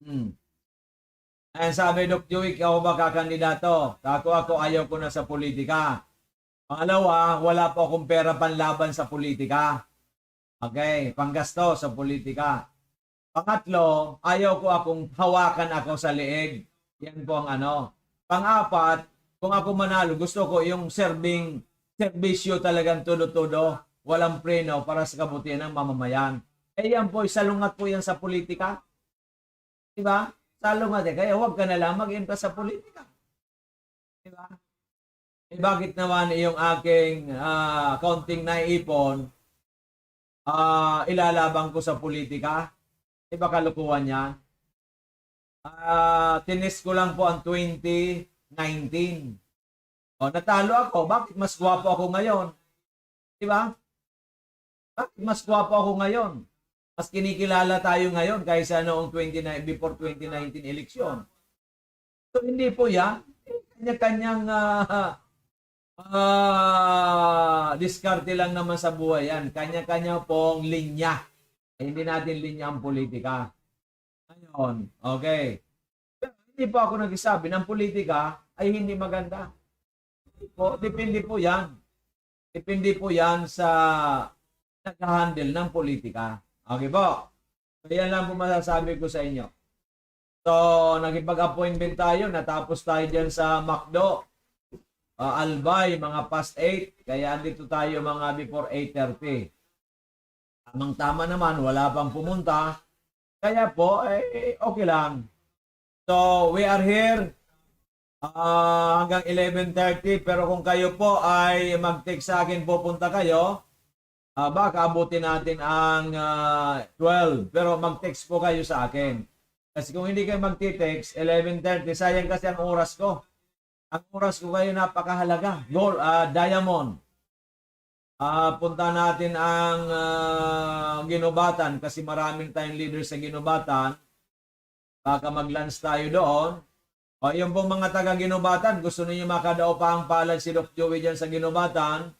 Hmm. Ayan sabi, Doc Joey, ikaw ba kakandidato? Ako, ayaw ko na sa politika. Pangalawa, wala po akong pera panlaban sa politika. Okay, panggasto sa politika. Pangatlo, ayaw ko akong hawakan ako sa leeg. Yan po ang ano. Pang-apat, kung ako manalo, gusto ko yung serbisyo talagang tudo-tudo, walang preno para sa kabutihan ng mamamayan. Eh yan po, salungat po yan sa politika. Diba? Salungat eh. Kaya huwag ka na lang mag-invest sa politika. Diba? Eh bakit naman yung aking kaunting naipon, ilalabang ko sa politika? Iba kalukuhan niya. Tinis ko lang po ang 2019. O, natalo ako. Bakit mas gwapo ako ngayon? Diba? Bakit mas gwapo ako ngayon? Mas kinikilala tayo ngayon kaysa noong before 2019 election. So, hindi po yan. Kanya-kanyang diskarte lang naman sa buhay yan. Kanya-kanya pong linya. Hindi natin linya ang politika. Ngayon, okay. Pero hindi po ako nagsasabi ng politika ay hindi maganda. Depende po yan. Depende po yan sa nag-handle ng politika. Okay po. So, yan lang po masasabi ko sa inyo. So, nakipag-appointment tayo. Natapos tayo dyan sa McDo. Albay, mga past 8. Kaya andito tayo mga before 8:30. Tamang-tama naman, wala pang pumunta. Kaya po, okay lang. So, we are here hanggang 11:30. Pero kung kayo po ay mag-text sa akin, pupunta kayo, baka abutin natin ang 12. Pero mag-text po kayo sa akin. Kasi kung hindi kayo mag-text, 11:30, sayang kasi ang oras ko. Ang oras ko kayo napakahalaga. Gold, diamond. Punta natin ang Ginubatan kasi maraming tayong leaders sa Ginubatan. Baka mag-lunch tayo doon. O yung pong mga taga-Ginubatan, gusto niyo makadao pa ang palad si Doc Joey dyan sa Ginubatan,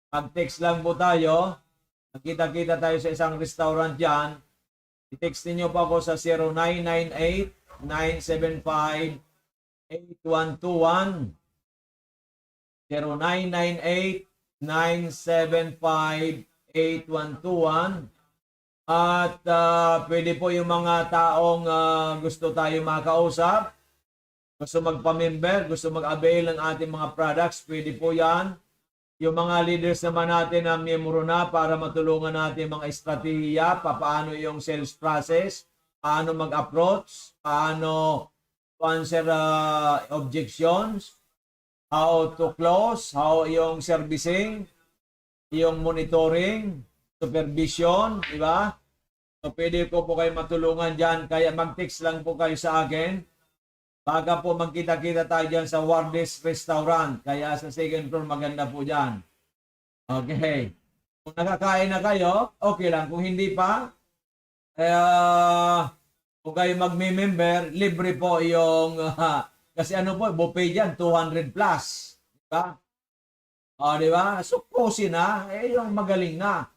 mag-text lang po tayo. Nakita-kita tayo sa isang restaurant dyan. I-text niyo po ako sa 0998-975-8121. 0998-975-8121. At pwede po yung mga taong gusto tayo makausap, gusto magpa-member, gusto mag-avail ng ating mga products, pwede po yan. Yung mga leaders naman natin na miyembro na para matulungan natin mga estratehiya, paano yung sales process, paano mag-approach, paano to answer objections, how to close, how yung servicing, yung monitoring, supervision, di ba? So, pwede ko po kayo matulungan dyan. Kaya mag-text lang po kayo sa akin. Baga po magkita-kita tayo dyan sa Wardes Restaurant. Kaya sa second floor maganda po dyan. Okay. Kung nakakain na kayo, okay lang. Kung hindi pa, kung kayo magme-member, libre po yung, kasi ano po, buffet dyan, 200 plus. Diba? Di ba? So, cozy na. Yung magaling na.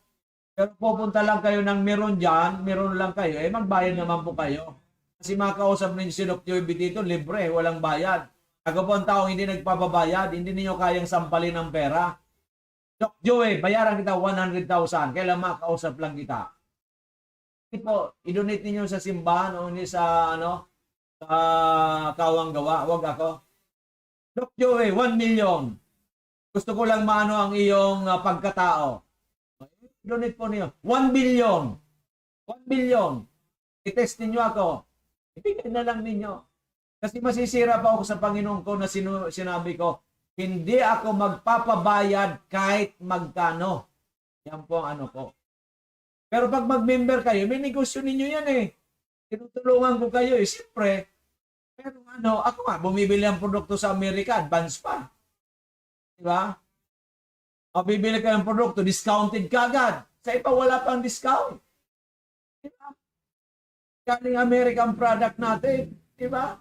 Pero pupunta lang kayo ng meron dyan, meron lang kayo, magbayad naman po kayo. Kasi makausap ninyo si Dr. Joey dito, libre, walang bayad. Ako po ang taong hindi nagpapabayad, hindi ninyo kayang sampalin ng pera. Dr. Joey, bayaran kita 100,000, kailan makausap lang kita. Hindi po, i-donate ninyo sa simbahan o hindi sa, sa kawang gawa, wag ako. Dr. Joey, 1 million. Gusto ko lang maano ang iyong pagkatao. I-donate po niyo, 1 billion. 1 billion. I-test ninyo ako. Ibigay na lang ninyo. Kasi masisira pa ako sa Panginoon ko na sinabi ko, hindi ako magpapabayad kahit magkano. Yan po ang ano ko. Pero pag mag-member kayo, may negosyo ninyo yan eh. Tinutulungan ko kayo eh. Siyempre, pero ako nga, bumibili ang produkto sa Amerika, advance pa. Diba? O bibili kayo ng produkto, discounted kagad. Sa iba, wala pang discount. Diba? Kaling American product natin, di ba?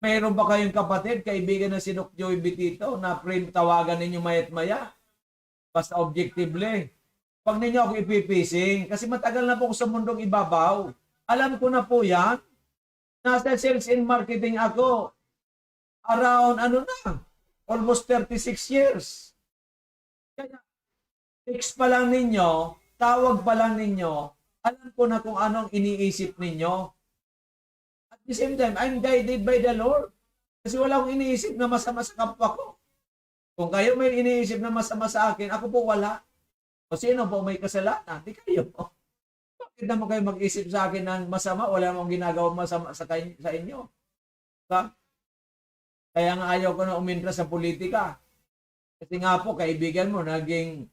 Mayroon ba kayong kapatid, kaibigan na si Doc Joey Bitito na print tawagan ninyo mayat maya? Basta objectively. Pag ninyo ako ipipising, kasi matagal na po ako sa mundong ibabaw. Alam ko na po yan. Nasa sales and marketing ako. Around almost 36 years. Kaya, text pa lang ninyo, tawag pa lang ninyo, alam ko na kung anong iniisip ninyo. At the same time, I'm guided by the Lord. Kasi wala akong iniisip na masama sa kapwa ko. Kung kayo may iniisip na masama sa akin, ako po wala. O sino po may kasalanan? Di kayo. Bakit naman kayo mag-isip sa akin ng masama? Wala namang ginagawa masama sa inyo. Diba? Kaya nga ayaw ko na umintra sa politika. Kasi nga po, kaibigan mo, naging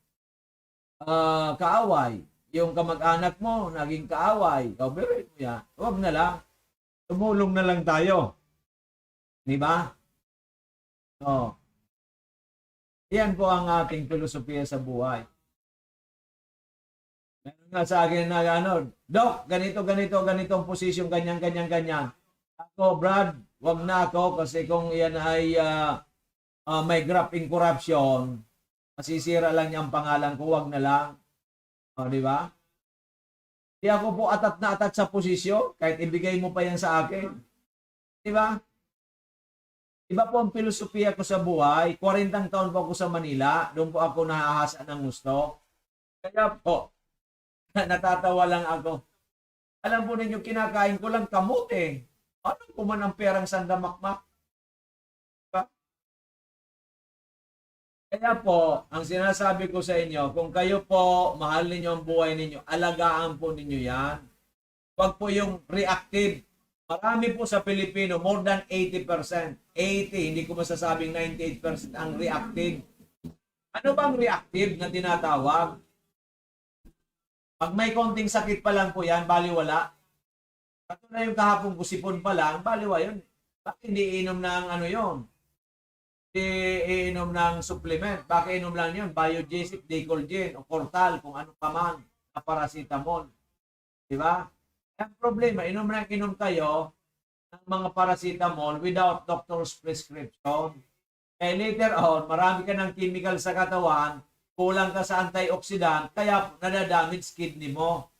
kaaway. Yung kamag-anak mo, naging kaaway. O, biruin mo yan. Huwag na lang. Tumulong na lang tayo. Di ba? O. Yan po ang ating filosofiya sa buhay. Meron nga sa akin na Doc, ganito, ganitong posisyon, ganyan. Ako, Brad, wag na ako kasi kung yan ay may graft in corruption, masisira lang niya ang pangalan ko, wag na lang. O, di ba? Di ako po atat na atat sa posisyon, kahit ibigay mo pa yan sa akin. Di ba? Iba po ang filosofiya ko sa buhay. 40 taon po ako sa Manila. Doon po ako nahahasa ng gusto. Kaya po, natatawa lang ako. Alam po ninyo, kinakain ko lang kamote. Ano po man ang perang sandamakmak? Kaya po, ang sinasabi ko sa inyo, kung kayo po, mahal ninyo ang buhay ninyo, alagaan po ninyo yan. Huwag po yung reactive. Marami po sa Pilipino, more than 80%. 80, hindi ko masasabing 98% ang reactive. Ano bang reactive na tinatawag? Pag may konting sakit pa lang po yan, baliwala. Katulad yung kahapong kusipon pa lang, baliwa yun. Bakit hindi inom ng yun? Iinom ng supplement. Bakit inom lang yun? Biogesic, Decolgen, o Cortal, kung ano pa man, na paracetamol. Diba? Ang problema, inom kayo ng mga paracetamol without doctor's prescription. Eh later on, marami ka ng chemical sa katawan, kulang ka sa antioxidant, kaya nadadamage kidney mo.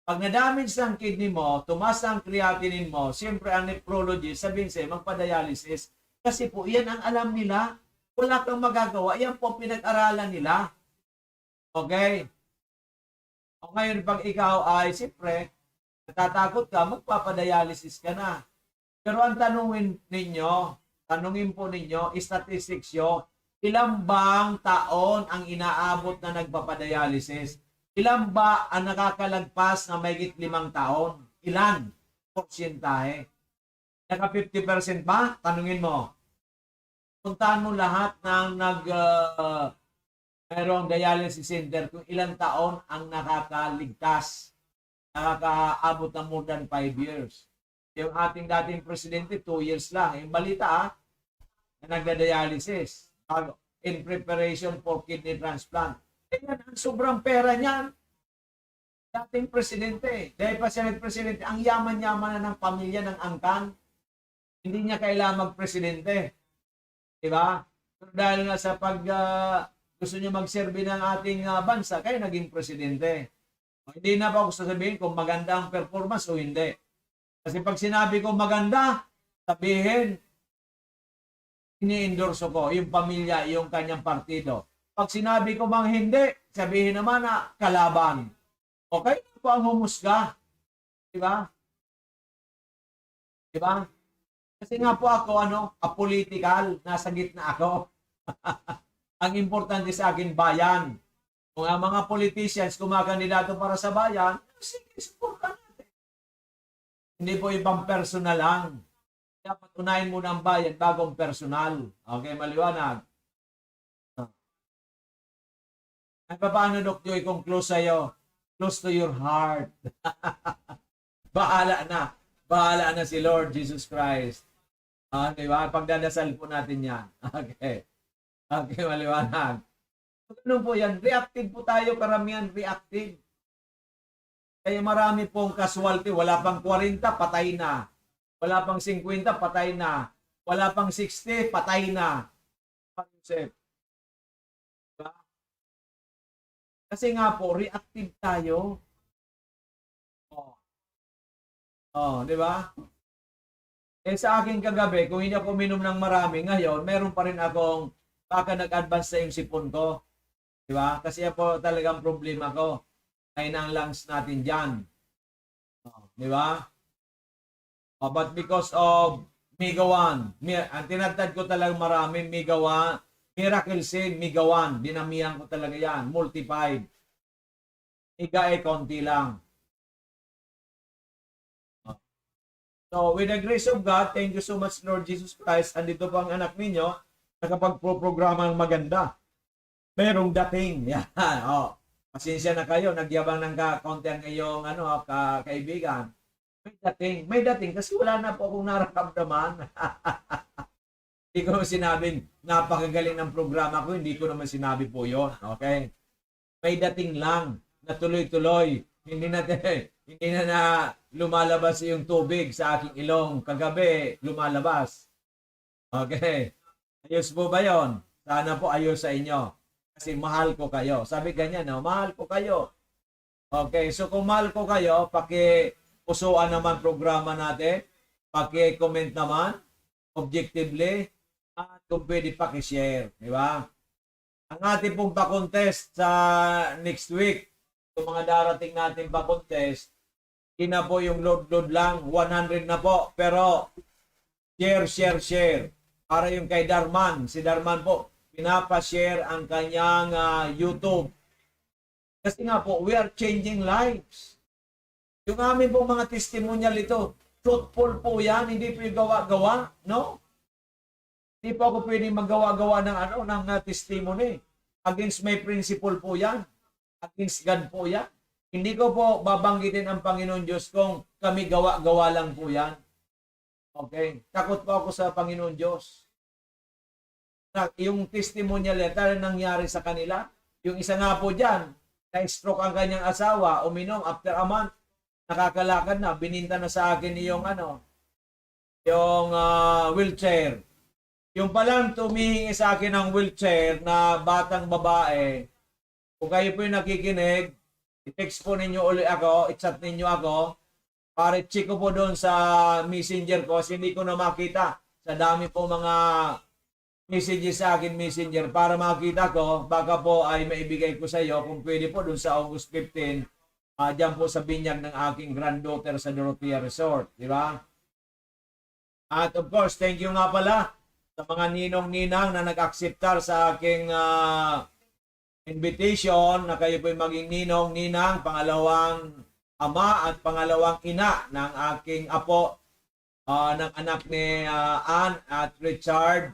Pag nadamage ang kidney mo, tumaas ang creatinine mo, siyempre ang nephrologist, sabihin sa'yo, magpa-dialysis. Kasi po, yan ang alam nila. Wala kang magagawa. Yan po pinag-aralan nila. Okay? O ngayon, pag ikaw ay, siyempre, natatakot ka, magpapadialysis ka na. Pero ang tanungin po ninyo, statistics yun, ilang bang taon ang inaabot na nagpapadialysis? Ilan ba ang nakakalagpas na mahigit 5 taon? Ilan? Porsyentahe. Naka 50% ba? Tanungin mo. Puntahan mo lahat ng mayroong dialysis center kung ilang taon ang nakakaligtas. Nakakaabot ng more than 5 years. Yung ating dating presidente, 2 years lang. Yung balita na nagda-dialysis in preparation for kidney transplant. Yan ang sobrang pera niyan. Dating presidente. Dahil pa siya nagpresidente, ang yaman-yaman na ng pamilya ng angkan. Hindi niya kailangan magpresidente. Diba? Pero dahil nga sa gusto niyo magserbi ng ating bansa, kayo naging presidente. Hindi na pa ako sasabihin kung maganda ang performance o hindi. Kasi pag sinabi ko maganda, sabihin, ini-endorse ko yung pamilya, yung kanyang partido. Pag sinabi ko mang hindi, sabihin naman na kalaban. Okay? Ito ang humusga. Diba? Diba? Kasi nga po ako, apolitical, nasa gitna ako. Ang importante sa akin, bayan. Kung ang mga politicians kumakandidato para sa bayan, sige, supportan natin. Hindi po ibang personal lang. Dapat unahin muna ang bayan bago ang personal. Okay, maliwanag. Ay, paano, Dr. Joy, kung close sa'yo? Close to your heart. Bahala na. Bahala na si Lord Jesus Christ. Diba? Pagdadasal po natin yan. Okay. Okay, maliwanag. Ano po yan? Reactive po tayo, karamihan reactive. Kaya marami pong casualty. Wala pang 40, patay na. Wala pang 50, patay na. Wala pang 60, patay na. Diba? Kasi nga po, reactive tayo. Di ba? Eh sa akin kagabi, kung hindi ako uminom ng marami ngayon, meron pa rin akong baka nag-advance sa yung sipon ko. Di ba? Kasi yan po talagang problema ko. Ay na ang lungs natin dyan. Oh, di ba? Oh, but because of Mega 1, ang tinatad ko talagang marami, Mega 1, Miracle Seed, Mega 1, dinamihan ko talaga yan, multiplied. Mega konti lang. So, with the grace of God, thank you so much, Lord Jesus Christ. Andito po ang anak ninyo, nakapagpo-programa ng maganda. Merong dating. Yan. Oh. Pasensya na kayo, nagyabang ng kaunti ang iyong kaibigan. May dating kasi wala na po akong nararamdaman. Hindi ko sinabing napakagaling ng programa ko, hindi ko naman sinabi po yon. Okay? May dating lang na tuloy-tuloy. Hindi na lumalabas yung tubig sa aking ilong. Kagabi, lumalabas. Okay. Ayos po ba yon? Sana po ayos sa inyo. Kasi mahal ko kayo. Sabi ganyan, no? Mahal ko kayo. Okay. So kung mahal ko kayo, paki-pusuan naman programa natin. Paki-comment naman. Objectively. At kung pwede paki-share. Di ba? Ang ating pong pa-contest sa next week, yung mga darating natin pa-contest, na po yung load lang, 100 na po. Pero, share. Para yung kay Darman, si Darman po, pinapa-share ang kanyang YouTube. Kasi nga po, we are changing lives. Yung amin pong mga testimonial ito, truthful po yan, hindi po yung gawa-gawa, no? Hindi po ako pwedeng magawa-gawa ng testimony. Against my principle po yan. Against God po yan. Hindi ko po babanggitin ang Panginoon Diyos kung kami gawa-gawa lang po yan. Okay? Takot po ako sa Panginoon Diyos. Yung testimonial letter nangyari sa kanila. Yung isa nga po dyan, na-stroke ang kanyang asawa, uminom after a month, nakakalakad na, bininta na sa akin yung wheelchair. Yung palang tumihingi sa akin ng wheelchair na batang babae, kung kayo po yung nakikinig, i-text po ninyo ulit ako, i-chat ninyo ako, para i-check ko po doon sa messenger ko kasi hindi ko na makita. Sa dami po mga messages sa akin messenger para makita ko, baka po ay maibigay ko sa iyo kung pwede po doon sa August 15, dyan po sa binyag ng aking granddaughter sa Dorothea Resort. Di ba? At of course, thank you nga pala sa mga ninong-ninang na nag-acceptar sa aking invitation na kayo po'y maging ninong-ninang, pangalawang ama at pangalawang ina ng aking apo, ng anak ni Ann at Richard.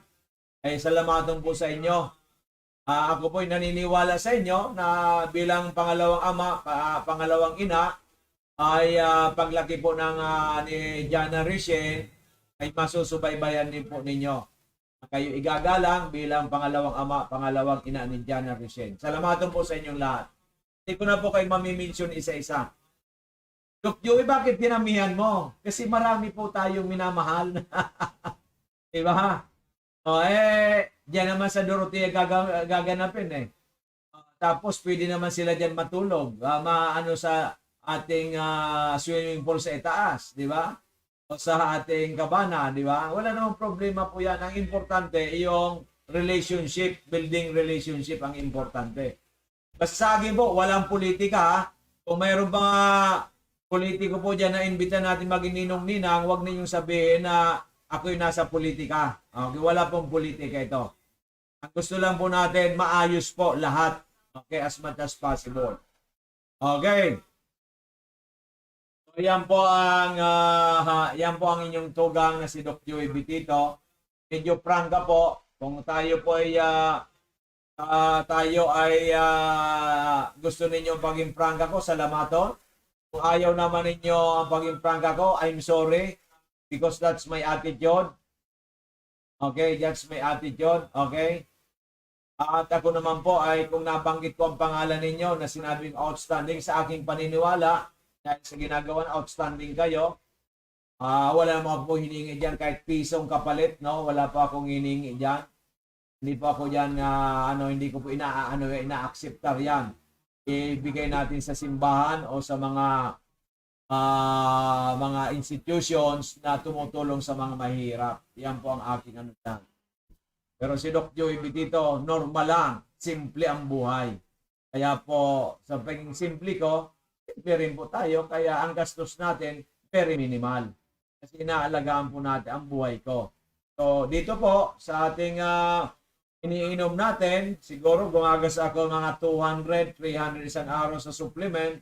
Ay salamatan po sa inyo. Ako po'y naniniwala sa inyo na bilang pangalawang ama, pangalawang ina, ay paglaki po ng ni Jana Rishen ay masusubaybayan din po ninyo. Kayo igagalang bilang pangalawang ama, pangalawang ina ni Jana Rishen. Salamatan po sa inyong lahat. Hindi ko na po kayo mamimension isa-isa. Doc Joey, bakit dinamihan mo? Kasi marami po tayong minamahal. Diba? Diyan naman sa Dorothea gaganapin eh. Tapos pwede naman sila diyan matulog. Maano sa ating swimming pool sa itaas. Diba? O sa ating kabana, di ba? Wala namang problema po yan. Ang importante, yung relationship, building relationship ang importante. Basta sa akin po, walang politika ha. Kung mayroon mga politiko po dyan na imbita natin maging ninong-ninang, huwag ninyong sabihin na ako'y nasa politika. Okay, wala pong politika ito. Ang gusto lang po natin, maayos po lahat. Okay, as much as possible. Okay. So, yan po ang inyong tugang na si Doc Joey Bitito. Medyo prangka po. Kung tayo po ay gusto ninyo paging prangka ko, salamaton. Kung ayaw naman ninyo ang paging prangka ko, I'm sorry. Because that's my attitude. Okay, that's my attitude. Okay. At ako naman po ay kung nabanggit ko ang pangalan ninyo na sinabing outstanding sa aking paniniwala, dahil sa ginagawa outstanding kayo, wala naman po hiningi dyan kahit pisong kapalit, no? Wala pa akong hiningi dyan. Hindi po ako dyan, hindi ko po ina-acceptar yan. Ibigay natin sa simbahan o sa mga mga institutions na tumutulong sa mga mahirap. Yan po ang aking ano dyan. Pero si Doc Joey dito, normal lang, simple ang buhay. Kaya po, sa pagiging simple ko, simple rin po tayo, kaya ang gastos natin, very minimal. Kasi inaalagaan po natin ang buhay ko. So, dito po, sa ating iniinom natin, siguro gumagas ako mga 200, 300 isang araw sa supplement.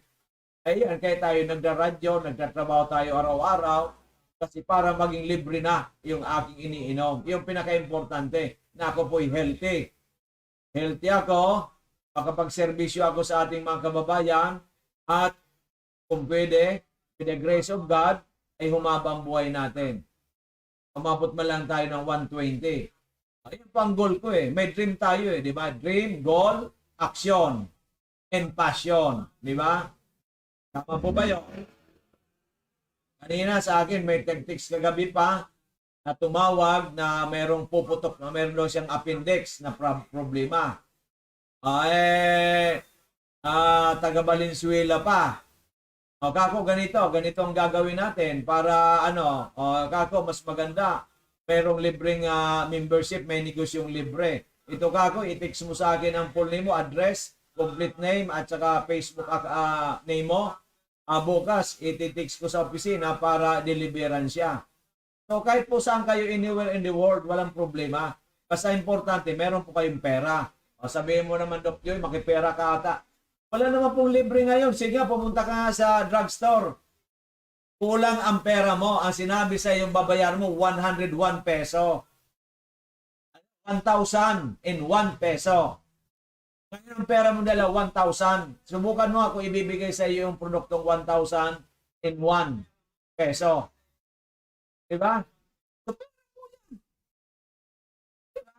Ayan, kaya tayo nagdaradyo, nagtatrabaho tayo araw-araw, kasi para maging libre na yung aking iniinom. Yung pinaka-importante, na ako po'y healthy. Healthy ako, makapag-servisyo ako sa ating mga kababayan, at kung pwede, with the grace of God, ay humaba ang buhay natin. Umabot man lang tayo ng 120. Ayun pa ang goal ko eh. May dream tayo eh, di ba? Dream, goal, action, and passion. Di ba? Tama po ba yun? Kanina sa akin, may text kagabi pa na tumawag na merong puputok, na meron daw siyang appendix na problema. Taga Valenzuela pa. O, kako, ganito ang gagawin natin para ano, kako, mas maganda. Merong libreng membership, may negosyong libre. Ito kako, i-text mo sa akin ang full name mo, address, complete name, at saka Facebook name mo. Bukas, iti-text ko sa opisina para deliveran siya. So, kahit po saan kayo anywhere in the world, walang problema. Basta importante, meron po kayong pera. O, sabihin mo naman, Dr. Joy, makipera ka ata. Wala naman pong libre ngayon. Sige, pumunta ka sa drugstore. Kulang ang pera mo. Ang sinabi sa iyong babayar mo, 101 peso. 1,000 in 1 peso. Ngayon ang pera mo dala, 1,000. Subukan mo ako ibibigay sa iyo yung produktong 1,000 in 1 peso. Diba? So, diba?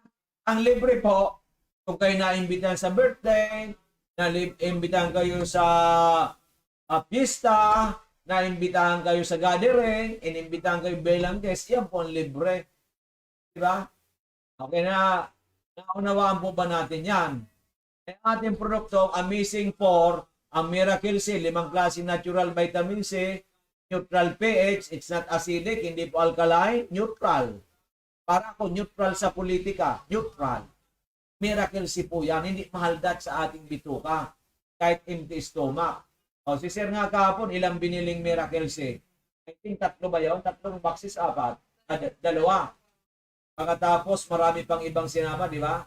Ang libre po, kung kayo naimbitahan sa birthday, naimbitahan kayo sa pista, naimbitahan kayo sa gathering, inimbitahan kayo bilang guest, yan po ang libre. Diba? Okay na, naunawaan po ba natin yan? Ang ating produkto, Amazing 4, ang Miracle C, 5 klase natural vitamin C, neutral pH, it's not acidic, hindi po alkaline, neutral. Para ako neutral sa politika, neutral. Miracle C po yan, hindi mahaldat sa ating bituka, kahit empty stomach. O, si Sir nga kahapon, ilang biniling Miracle C? I think 3 ba yun? 3 boxes, 4. 2. Pagkatapos, marami pang ibang sinama, di ba?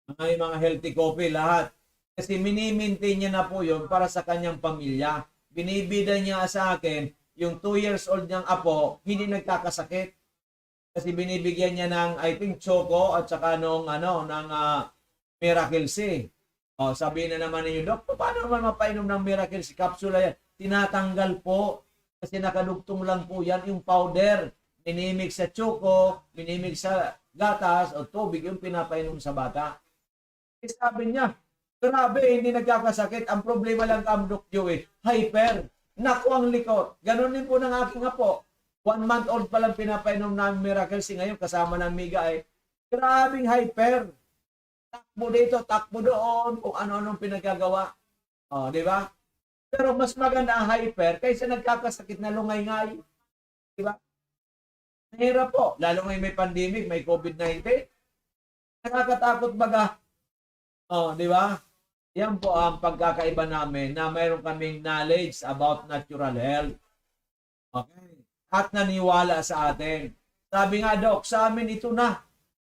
Mga healthy coffee, lahat. Kasi mini-maintain niya na po yun para sa kanyang pamilya. Binibida niya sa akin, yung 2 years old niyang apo, hindi nagkakasakit. Kasi binibigyan niya ng, I think, choco at saka ng Miracle C. O, sabihin na naman ninyo, Dok, paano naman mapainom ng Miracle C? Kapsula yan. Tinatanggal po. Kasi nakadugtong lang po yan, yung powder. Minimix sa choco, minimix sa gatas o tubig, yung pinapainom sa bata. Sabi niya, grabe, hindi nagkakasakit. Ang problema lang kami, Dok Joey, hyper. Naku ang likot. Ganon din po ng aking apo. 1 month old pa lang pinapainom ng Miracle C ngayon, kasama ng Miga ay, grabing hyper. Takbo dito, takbo doon, kung ano-anong pinagagawa. O, di ba? Pero mas maganda ang hyper kaysa nagkakasakit na lungay-ngay. Di ba? Mahirap po. Lalo ngayon may pandemic, may COVID-19. Nakakatakot baga. Oh, di ba? Yan po ang pagkakaiba namin na mayroon kaming knowledge about natural health. Okay? At naniwala sa atin. Sabi nga, Dok, sa amin ito na.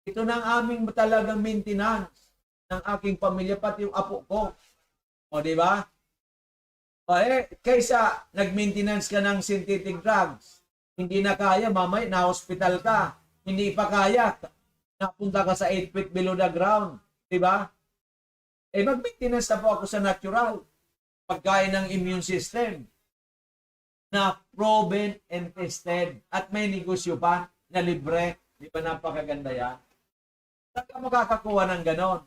Ito na ang aming talagang maintenance ng aking pamilya, pati yung apo ko. O, di ba? O, kaysa nag-maintenance ka ng synthetic drugs, hindi na kaya, mamay, na-hospital ka. Hindi pa kaya, napunta ka sa 8 feet below the ground. Di ba? Mag-maintenance na po ako sa natural. Pagkain ng immune system na proven and tested. At may negosyo pa na libre. Di ba napakaganda yan? Saan ka makakakuha ng ganon?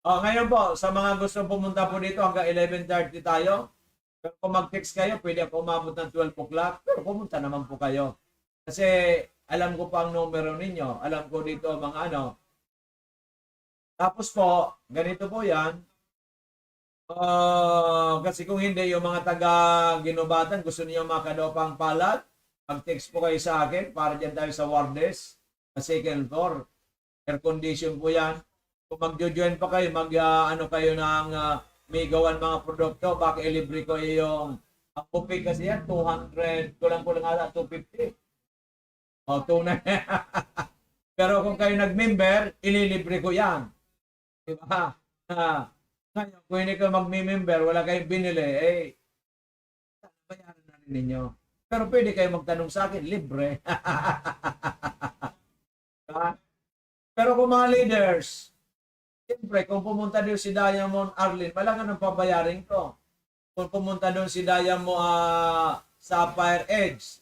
Ngayon po, sa mga gusto pumunta po dito hanggang 11:30 tayo. Pero kung mag-text kayo, pwede ako umabot ng 12 o'clock. Pero pumunta naman po kayo. Kasi alam ko pa ang numero ninyo. Alam ko dito mga ano. Tapos po, ganito po yan. Kasi kung hindi, yung mga taga Ginubatan, gusto niyo mga kadopang palad, mag-text po kayo sa akin para dyan tayo sa Wardes, sa second floor. Air condition po yan. Kung mag-join pa kayo, ano kayo ng may gawan mga produkto, baka ilibre ko yung ang buffet kasi yan, 200, kulang-kulang ata, 250. O, tunay. Pero kung kayo nag-member, ililibre ko yan. Diba? Ngayon, kung hindi kayo mag-member, wala kayong binili, bayaran na rin ninyo. Pero pwede kayo magtanong sa akin, libre. Diba? Pero kung mga leaders, siyempre, kung pumunta doon si Diamond Arlene, wala nga nang pabayarin ko. Kung pumunta doon si Diamond Sapphire Edge,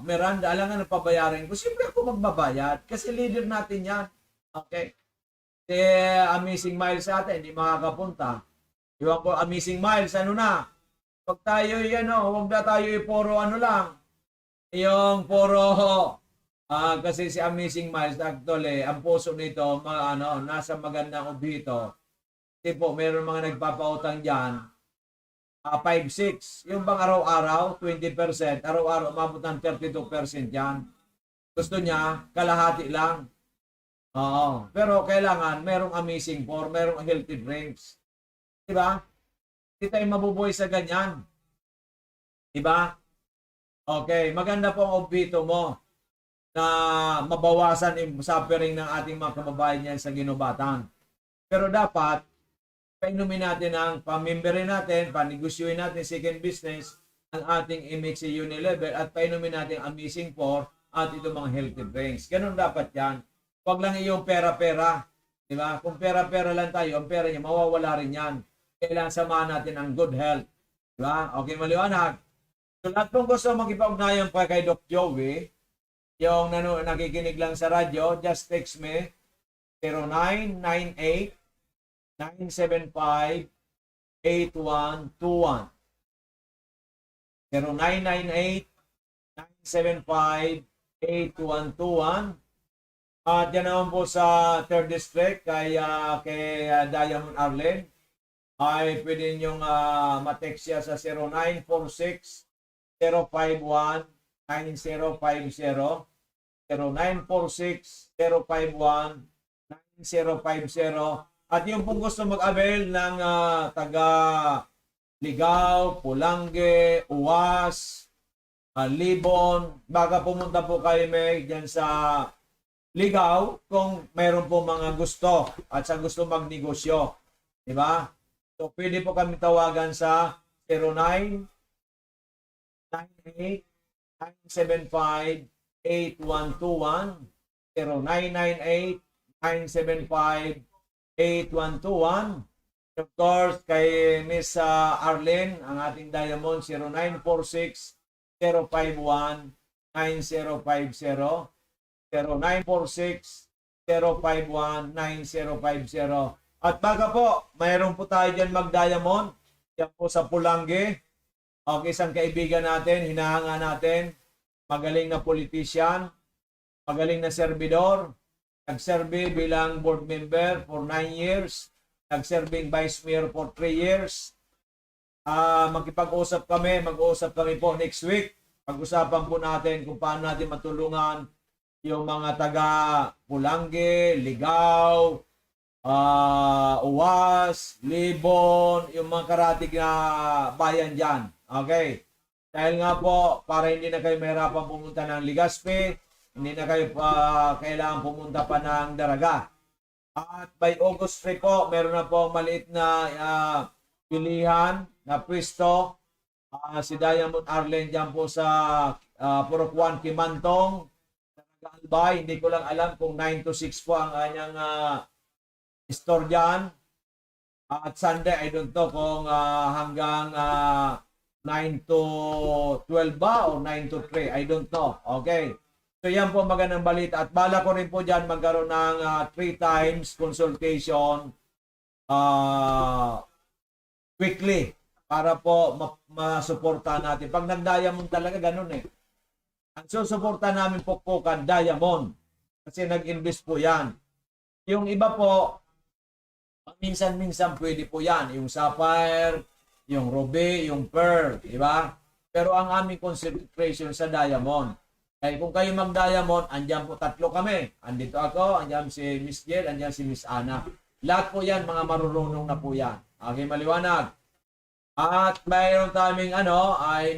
Miranda, alam nga nang pabayarin ko. Siyempre ako magbabayad kasi leader natin yan. Okay? Amazing Miles sa atin, hindi makakapunta. Iwan ko, Amazing Miles, ano na? Pag tayo, huwag na tayo puro ano lang. Yung puro, kasi si Amazing Miles, actually, ang puso nito, nasa magandang ubito. Kasi po, meron mga nagpapautang dyan, 5-6. Yung bang araw-araw, 20%, araw-araw, umabot ng 32% yan. Gusto niya, kalahati lang. Oo. Pero kailangan merong amazing for, merong healthy drinks. Diba? Hindi tayo mabubuhay sa ganyan. Diba? Okay. Maganda po ang obito mo na mabawasan yung suffering ng ating mga kababayan yan sa Ginubatan. Pero dapat, painumin natin ang pamimberin natin, panegosyoin natin second business, ang ating MXC Unilever at painumin natin amazing for at itong mga healthy drinks. Ganun dapat yan. Huwag lang yung pera-pera. Diba? Kung pera-pera lang tayo, ang pera niya, mawawala rin yan. Kailangan samahan natin ang good health. Diba? Okay, maliwanag. So, lahat pong gusto makipag-ugnayan pa kay Doc Joey, yung nakikinig lang sa radyo, just text me 0998-975-8121. 0998-975-8121. At yan naman po sa 3rd District kay Diamond Arlene ay pwede niyong matext siya sa 0946-051-9050 0946-051-9050 at yung pong gusto mag-avail ng taga Ligaw, Pulange, Uwas, Libon, baka pumunta po kayo dyan sa Ligaw kung mayroon po mga gusto at sa gusto magnegosyo. Diba? So, pwede po kami tawagan sa 0998-975-8121 0998-975-8121. Of course, kay Miss Arlene, ang ating Diamond, 0946-051-9050. 0946-051-9050. At baga po, mayroon po tayo dyan mag-Diamond. Yan po sa Pulange. Okay, isang kaibigan natin, hinahanga natin. Magaling na politician, magaling na servidor. Nag-serve bilang board member for 9 years. Nag-serving vice mayor for 3 years. Mag-usap kami po next week. Pag-usapan po natin kung paano natin matulungan yung mga taga Pulange, Ligaw, Uwas, Libon, yung mga karatig na bayan dyan. Okay? Dahil nga po, para hindi na kayo mahirapan pumunta ng Legazpi, hindi na kayo kailangan pumunta pa ng Daraga. At by August 3 po, meron na po maliit na pilihan na pwesto. Si Diamond Arlene dyan po sa Purokwan, Kimantong. Albay, hindi ko lang alam kung 9 to 6 po ang kanyang store dyan. At Sunday, I don't know kung hanggang 9 to 12 ba o 9 to 3. I don't know. Okay. So yan po magandang balita. At bala ko rin po dyan magkaroon ng 3 times consultation weekly para po masuportahan natin. Pag nag-diamond talaga, ganun eh. Ang susuporta namin pukpukan, Diamond. Kasi nag-invest po yan. Yung iba po, Minsan-minsan pwede po yan. Yung sapphire, yung ruby, yung pearl. Di ba? Pero ang aming concentration sa diamond. Kaya kung kayo mag-diamond, andyan po tatlo kami. Andito ako, andyan si Miss Jill, andyan si Miss Ana. Lahat po yan, mga marunong na po yan. Okay, maliwanag. At mayroon tayong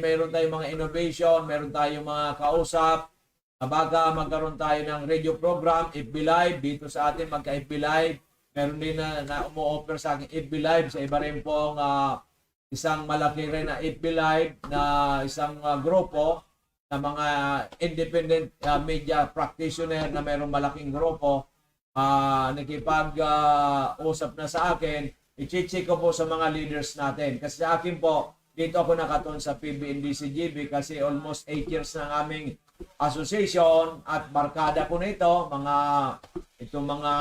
mayroon tayong mga innovation, mayroon tayong mga kausap. Baga magkaroon tayo ng radio program, FB Live, dito sa atin magka-FB Live. Meron din na umu-offer sa akin FB Live sa iba rin pong isang malaki rin na FB Live na isang grupo na mga independent media practitioner na mayroong malaking grupo nakipag-usap na sa akin. I-check ko po sa mga leaders natin. Kasi sa akin po, dito ako nakaton sa PBNDCGB kasi almost 8 years na aming association at barkada ko nito, itong mga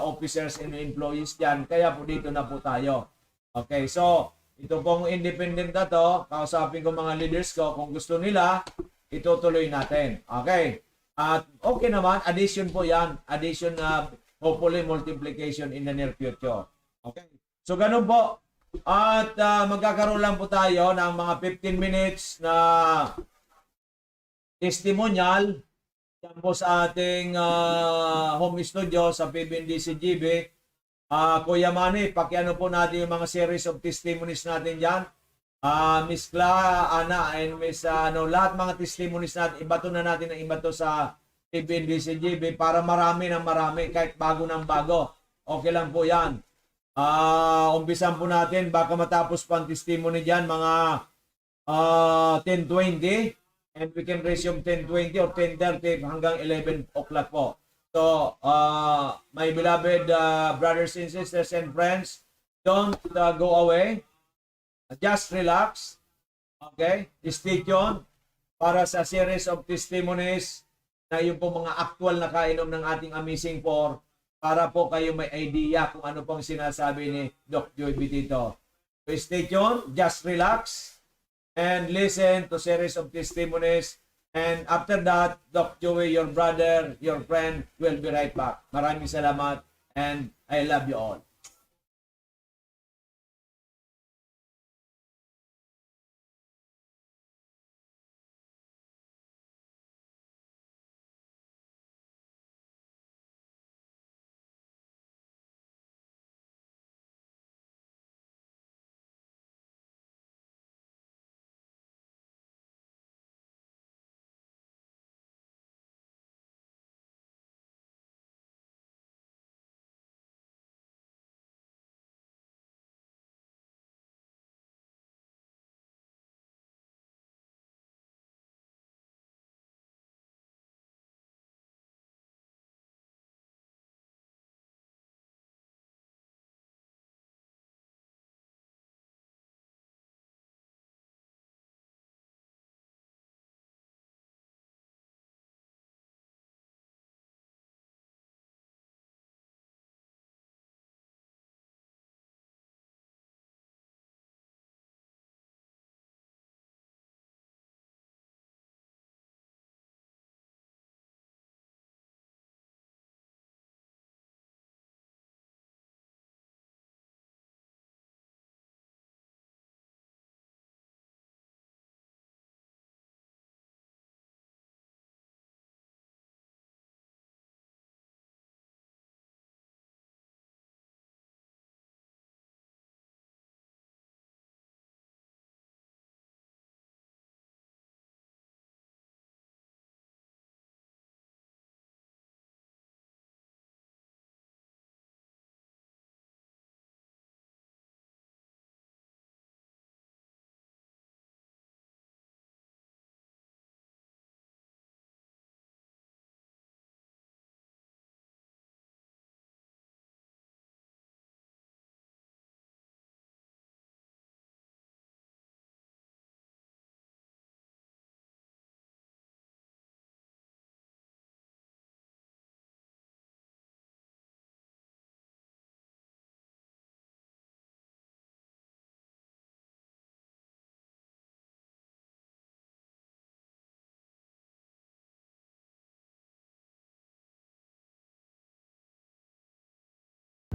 officers and employees diyan. Kaya po dito na po tayo. Okay, so ito pong independent na to, kausapin ko mga leaders ko, kung gusto nila, itutuloy natin. Okay. At okay naman, addition po yan. Addition na hopefully multiplication in the near future. Okay. So ganun po. At magkakaroon lang po tayo ng mga 15 minutes na testimonial yan po sa ating home studio sa PBNDCGB. Kuya Manny, pakiano po natin yung mga series of testimonies natin dyan. Miss Cla, Ana, and Miss lahat mga testimonies natin, ibato na natin ang ibato sa PBNDCGB para marami ng marami, kahit bago ng bago. Okay lang po yan. Umpisan po natin, baka matapos pa ang testimony dyan, mga 10:20, and we can resume 10:20 or 10:30 hanggang 11 o'clock po. So, my beloved brothers and sisters and friends, don't go away. Just relax. Okay? Stay tuned para sa series of testimonies na yung po mga actual na kainom ng ating Amazing Four para po kayo may idea kung ano pong sinasabi ni Doc Joey dito. So stay tuned, just relax, and listen to series of testimonies. And after that, Doc Joey, your brother, your friend, will be right back. Maraming salamat, and I love you all.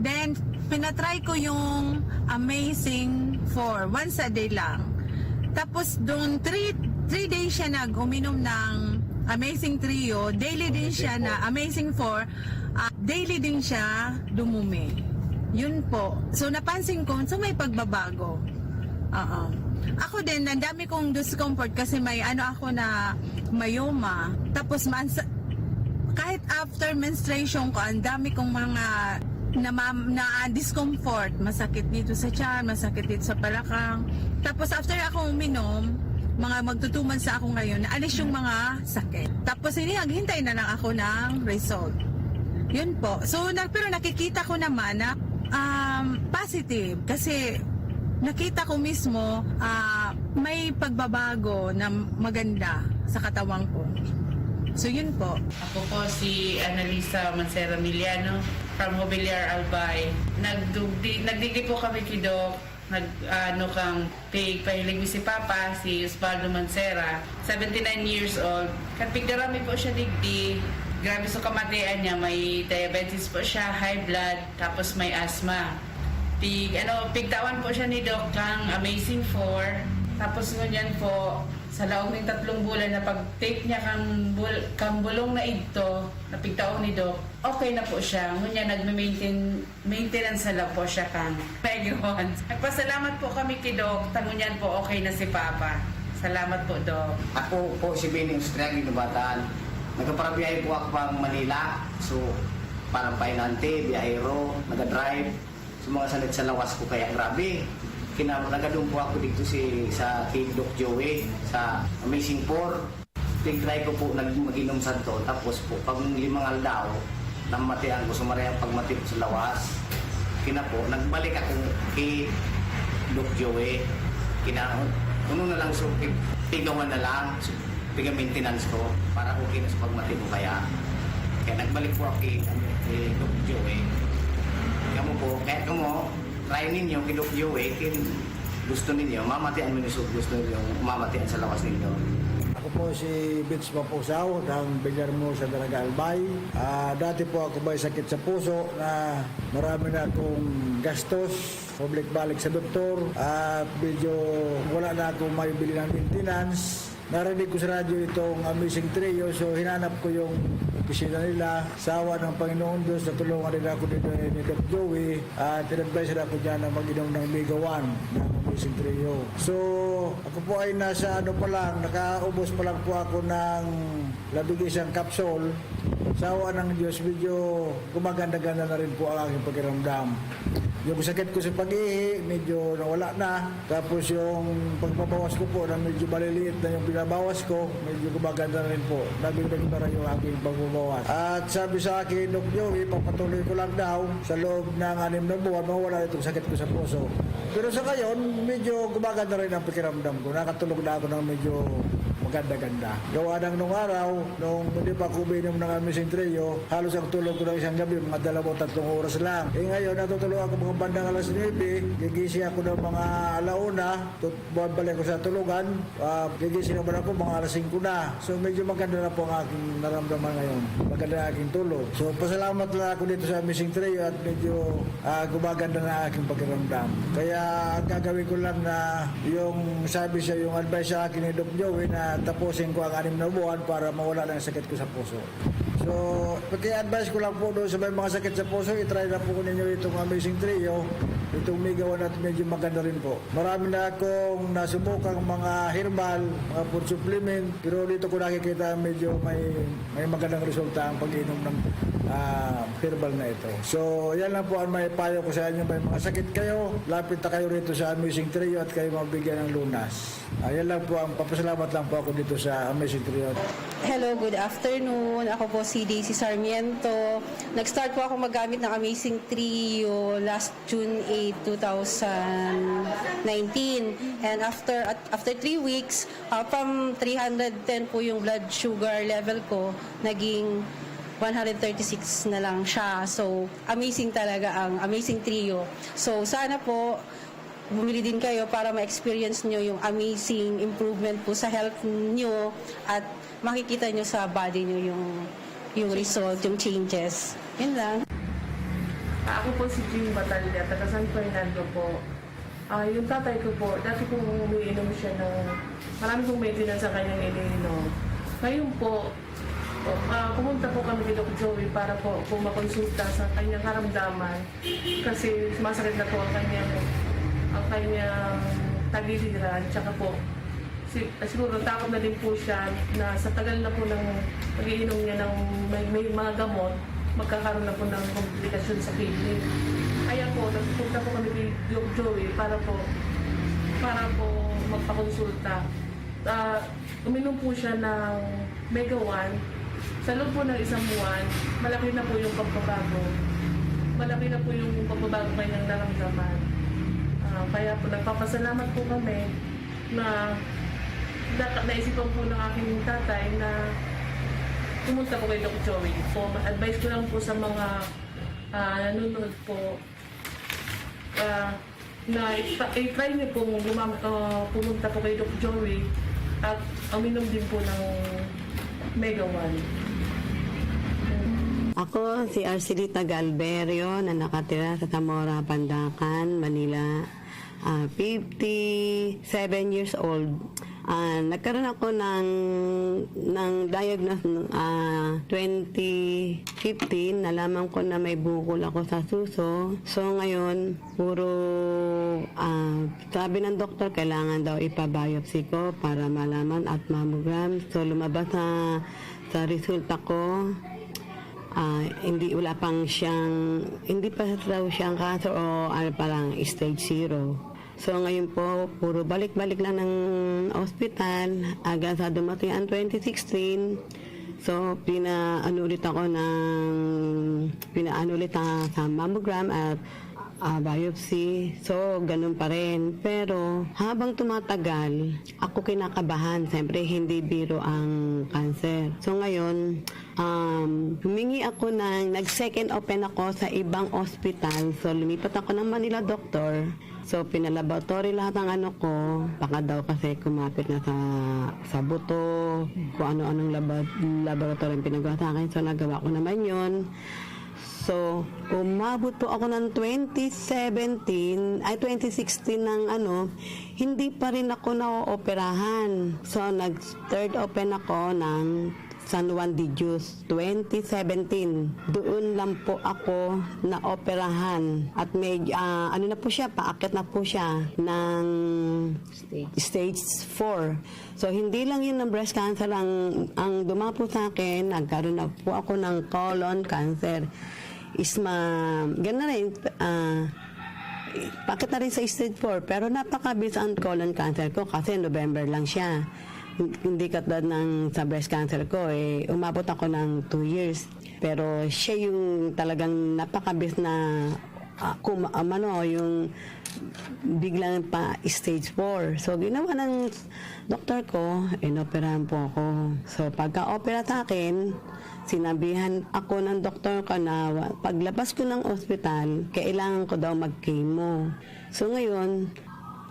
Then, pinatry ko yung Amazing 4, once a day lang. Tapos, doon 3 days siya uminom ng Amazing Trio, daily din siya na Amazing 4, daily din siya dumumi. Yun po. So, napansin ko, so may pagbabago. Ako din, ang dami kong discomfort kasi may ako na mayoma. Tapos, kahit after menstruation ko, ang dami kong mga na discomfort, masakit dito sa tiyan, masakit dito sa balakang. Tapos after ako uminom, mga magtutuman sa ako ngayon, naalis yung mga sakit. Tapos naghintay na lang ako ng result. Yun po. So, pero nakikita ko naman na positive kasi nakita ko mismo may pagbabago na maganda sa katawan ko. So, yun po. Ako po si Annalisa Mancera Miliano from Mobiliar Albay. Nagdigdi po kami kay Doc. Kang pahilig mi si Papa, si Osvaldo Mancera, 79 years old. Kapigdarami po siya digdi. Grabe sa kamatayan niya, may diabetes po siya, high blood, tapos may asthma. Pigtawan po siya ni Doc kang Amazing 4. Tapos ngunyan po, sa laong ng 3 bulan na pag-take niya kang bulong na ito, na pigtaon ni Doc, okay na po siya. Ngunyan maintenance na lang po siya kang Pegon. Nagpasalamat po kami kay Doc, tangunyan po okay na si Papa. Salamat po, Doc. Ako po si Benny Australian Bataan. Nagkaparabiyay po ako pang Manila. So, parang painante, biyahero, nag-drive. So, mga salit sa lawas ko kaya grabe. Nagadun po ako dito sa King Doc Joey sa Amazing 4. Tig-try ko po mag-inom sa to. Tapos po, pag 5 aldaw, namatian ko, sumarayang pagmatip sa lawas. Po, nagbalik ako kay Doc Joey. Uno na lang, so, tigawan na lang. So, tiga-maintenance ko para okay na sa pagmatip ko kaya. Kaya nagbalik po ako kay Doc Joey. Kaya mo, try ninyo, kay Doc Joey, gusto ninyo, mamatian mo gusto ninyo, mamatian sa lawas ninyo. Ako po si Vince Mapusaw ng Villarmo sa Dalaga Albay. Dati po ako may sakit sa puso na marami na akong gastos, public balik sa doktor at medyo wala na akong may bili ng maintenance. Narinig ko sa radyo itong Amazing Trio, so hinanap ko yung opisina nila. Sawa ng Panginoon Diyos, natulungan nila ako dito ni Doc Joey at in-advise ako dyan na mag-inom ng Mega 1 ng Amazing Trio. So, ako po ay nasa pa lang, nakaubos pa lang po ako ng 11 capsule. Sawa ng Diyos, medyo gumaganda-ganda na rin po ang aking pakiramdam. Yung sakit ko sa pag-ihi, medyo nawala na. Tapos yung pagpabawas ko po, na medyo maliliit na yung pinabawas ko, medyo gumaganda na rin po. Naging para yung aking pagbabawas. At sabi sa akin, Doc Joey, papatuloy ko lang daw sa loob ng 6 na buwan, mawala itong sakit ko sa puso. Pero sa ngayon, medyo gumaganda rin ang pakiramdam ko. Nakatulog na ako ng medyo maganda-ganda. Gawa ng nung araw, nung hindi pa ako uminom ng Amazing Trio, halos ang tulog ko ng isang gabi, mga 2-3 oras lang. Ngayon, natutulog ako mga bandang alas 9, gigising ako ng mga alauna, balik ko sa tulugan, gigising naman ako mga alas 5 na. So medyo maganda na po ang aking naramdaman ngayon. Maganda na aking tulog. So pasalamat na ako dito sa Amazing Trio at medyo gumaganda na aking pakiramdam. Kaya ang gagawin ko lang na yung sabi siya, yung advice sa akin ni Doc Joey na tapusin ko ang 6 na buwan para mawala na ang sakit ko sa puso. So, pag-i-advise ko lang po doon sa may mga sakit sa puso, itry na po ninyo itong Amazing Trio, itong Mega 1 at medyo maganda rin po. Marami na akong nasubukang mga herbal, mga food supplement, pero dito ko nakikita medyo may magandang resulta ang pag-inom ng herbal na ito. So, yan lang po ang may payo ko sa inyo. May mga sakit kayo, lapit na kayo rito sa Amazing Trio at kayo mabigyan ng lunas. Yan lang po, papasalamat lang po ako dito sa Amazing Trio. Hello, good afternoon. Ako po si Daisy Sarmiento. Nag-start po ako magamit ng Amazing Trio last June 8, 2019. And after 3 weeks, from 310 po yung blood sugar level ko, naging 136 na lang siya. So, amazing talaga ang Amazing Trio. So, sana po bumili din kayo para ma-experience nyo yung amazing improvement po sa health nyo at makikita nyo sa body nyo yung result, yung changes. Yun lang. Ako po si Jean Batalya, taga San Fernando po. Yung tatay ko po, dati pong umiinom siya ng marami pong maintenance sa kanyang iniinom. Ngayon po, pumunta po kami kay Doc Joey para po makonsulta sa kanyang karamdaman kasi sumasakit na po ang kanyang tagiliran. Tsaka po, siguro takot na din po siya na sa tagal na po ng pag-iinom niya ng may mga gamot, magkakaroon na po ng komplikasyon sa kidney. Kaya po, nagpunta po kami kay Doc Joey para po magpakonsulta. Uminom po siya ng Mega 1. Sa loob po ng isang buwan, malaki na po yung pagbabago. Malaki na po yung pagbabago kanyang naramdaman. Kaya po, nagpapasalamat po kami na naisipan po ng aking tatay na pumunta po kay Doc Joey. So, advice ko lang po sa mga nanonood po na i-try niyo po pumunta po kay Doc Joey at uminom din po ng Mega 1. Ako si Arcelita Galberio na nakatira sa Zamora, Pandacan, Manila. 57 years old. Nagkaroon ako ng diagnosis 2015. Nalaman ko na may bukol ako sa suso. So ngayon, puro sabi ng doktor, kailangan daw ipa-biopsy ko para malaman at mammogram. So lumabas sa resulta ko, hindi pa daw siyang cancer o parang stage 0. So ngayon po, puro balik-balik lang ng ospital hanggang sa dumating ang 2016. So pinaano ulit sa mammogram at biopsy. So ganun pa rin. Pero habang tumatagal, ako kinakabahan. Siyempre hindi biro ang cancer. So ngayon, humingi ako nag-second open ako sa ibang ospital. So lumipat ako ng Manila Doctor. So, pinalaboratory lahat ng ko. Baka daw kasi kumapit na sa buto, kung ano-anong laboratory ang pinagawa sa akin. So, nagawa ko naman yon. So, umabot po ako ng 2016 ng hindi pa rin ako na-operahan. So, nag-third open ako ng San Juan de Dios, 2017. Doon lang po ako na-operahan. At may, na po siya, paakit na po siya ng stage 4. So, hindi lang yun ng breast cancer ang dumapo sa akin. Nagkaroon na po ako ng colon cancer. Gano'n rin, pakit na rin sa stage 4. Pero napakabilis ang colon cancer ko kasi November lang siya. Hindi katulad ng sa breast cancer ko, umabot ako ng 2 years. Pero siya yung talagang napakabilis na yung biglang pa stage 4. So, ginawa ng doktor ko, inoperahan po ako. So, pagka-opera sa akin, sinabihan ako ng doktor ko na paglabas ko ng ospital, kailangan ko daw mag-chemo. So, ngayon,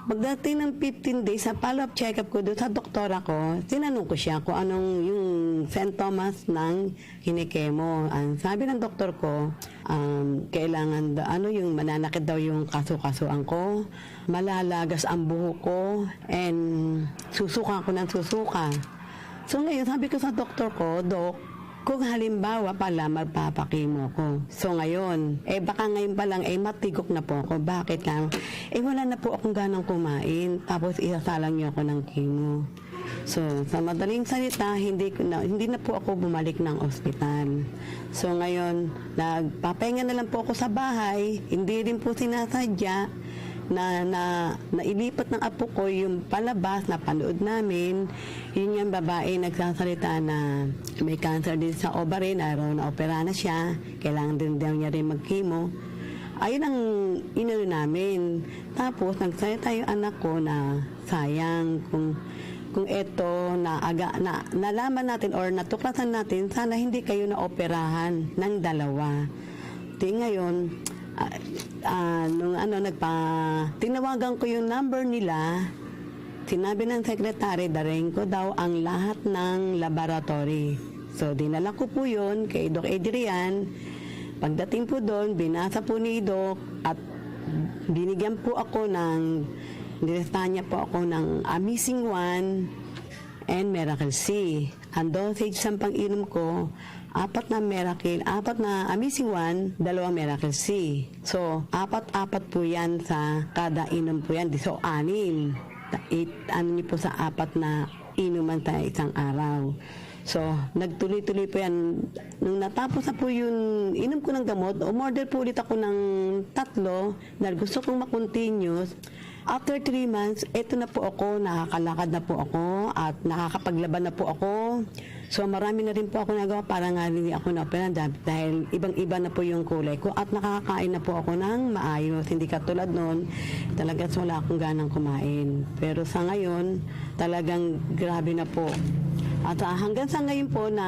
pagdating ng 15 days sa follow-up check-up ko doon sa doktora ko, tinanong ko siya kung anong yung symptoms ng hinikemo. Ang sabi ng doktor ko, kailangan yung mananakit daw yung kaso-kasuan ko, malalagas ang buhok ko, and susuka ko ng susuka. So ngayon, sabi ko sa doktor ko, Dok, kung halimbawa pala magpapakimo ko. So ngayon, baka ngayon pa lang matigok na po ako. Bakit lang? Wala na po akong ganang kumain. Tapos isasalang niyo ako ng chemo. So, sa madaling salita, hindi na po ako bumalik ng ospital. So ngayon, nagpapahinga na lang po ako sa bahay. Hindi rin po sinasadya na nailipat ng apo ko yung palabas na panood namin. Yun yung babae nagsasalita na may cancer din sa ovary, na-opera na siya, kailangan din daw niya rin mag-chemo. Ayun ang inano namin. Tapos nagsalita yung anak ko na sayang kung eto nalaman natin or natuklasan natin, sana hindi kayo na-operahan ng dalawa. Ngayon, tinawagan ko yung number nila, sinabi ng secretary, daring ko daw ang lahat ng laboratory. So, dinala ko po yun kay Doc Adrian. Pagdating po doon, binasa po ni Doc at binigyan po ako nilista niya po ako ng Amazing 1 and Miracle C. Ang dosage sa pang-inom ko, 4 na Miracle, 4 na Amazing 1, 2 Miracle C. So, 4 po yan sa kada inom po yan. So, 6. Ano niyo po sa 4 na inuman sa isang araw. So, nagtuloy-tuloy po yan. Nung natapos na po yung inom ko ng gamot, umorder po ulit ako ng 3 dahil gusto kong makontinuous. After 3 months, eto na po ako, nakakalakad na po ako at nakakapaglaban na po ako. So marami na rin po ako nagawa para nga rin ako na-operan dahil ibang-iba na po yung kulay ko at nakakain na po ako ng maayos. Hindi katulad noon, talagang wala akong ganang kumain. Pero sa ngayon, talagang grabe na po. At hanggang sa ngayon po na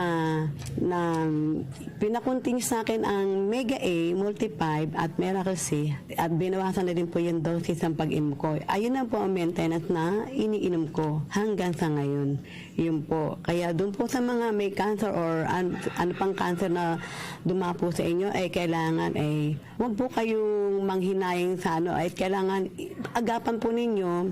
pinakontinue sa akin ang Mega A, Multi 5 at Miracle C at binawasan na din po yung doses ng pag-inom ko. Ayun na po ang maintenance na iniinom ko hanggang sa ngayon. Yun po. Kaya doon po sa mga may cancer or ano pang cancer na dumapo sa inyo ay kailangan ay huwag po kayong manghinayang sa ay kailangan agapan po ninyo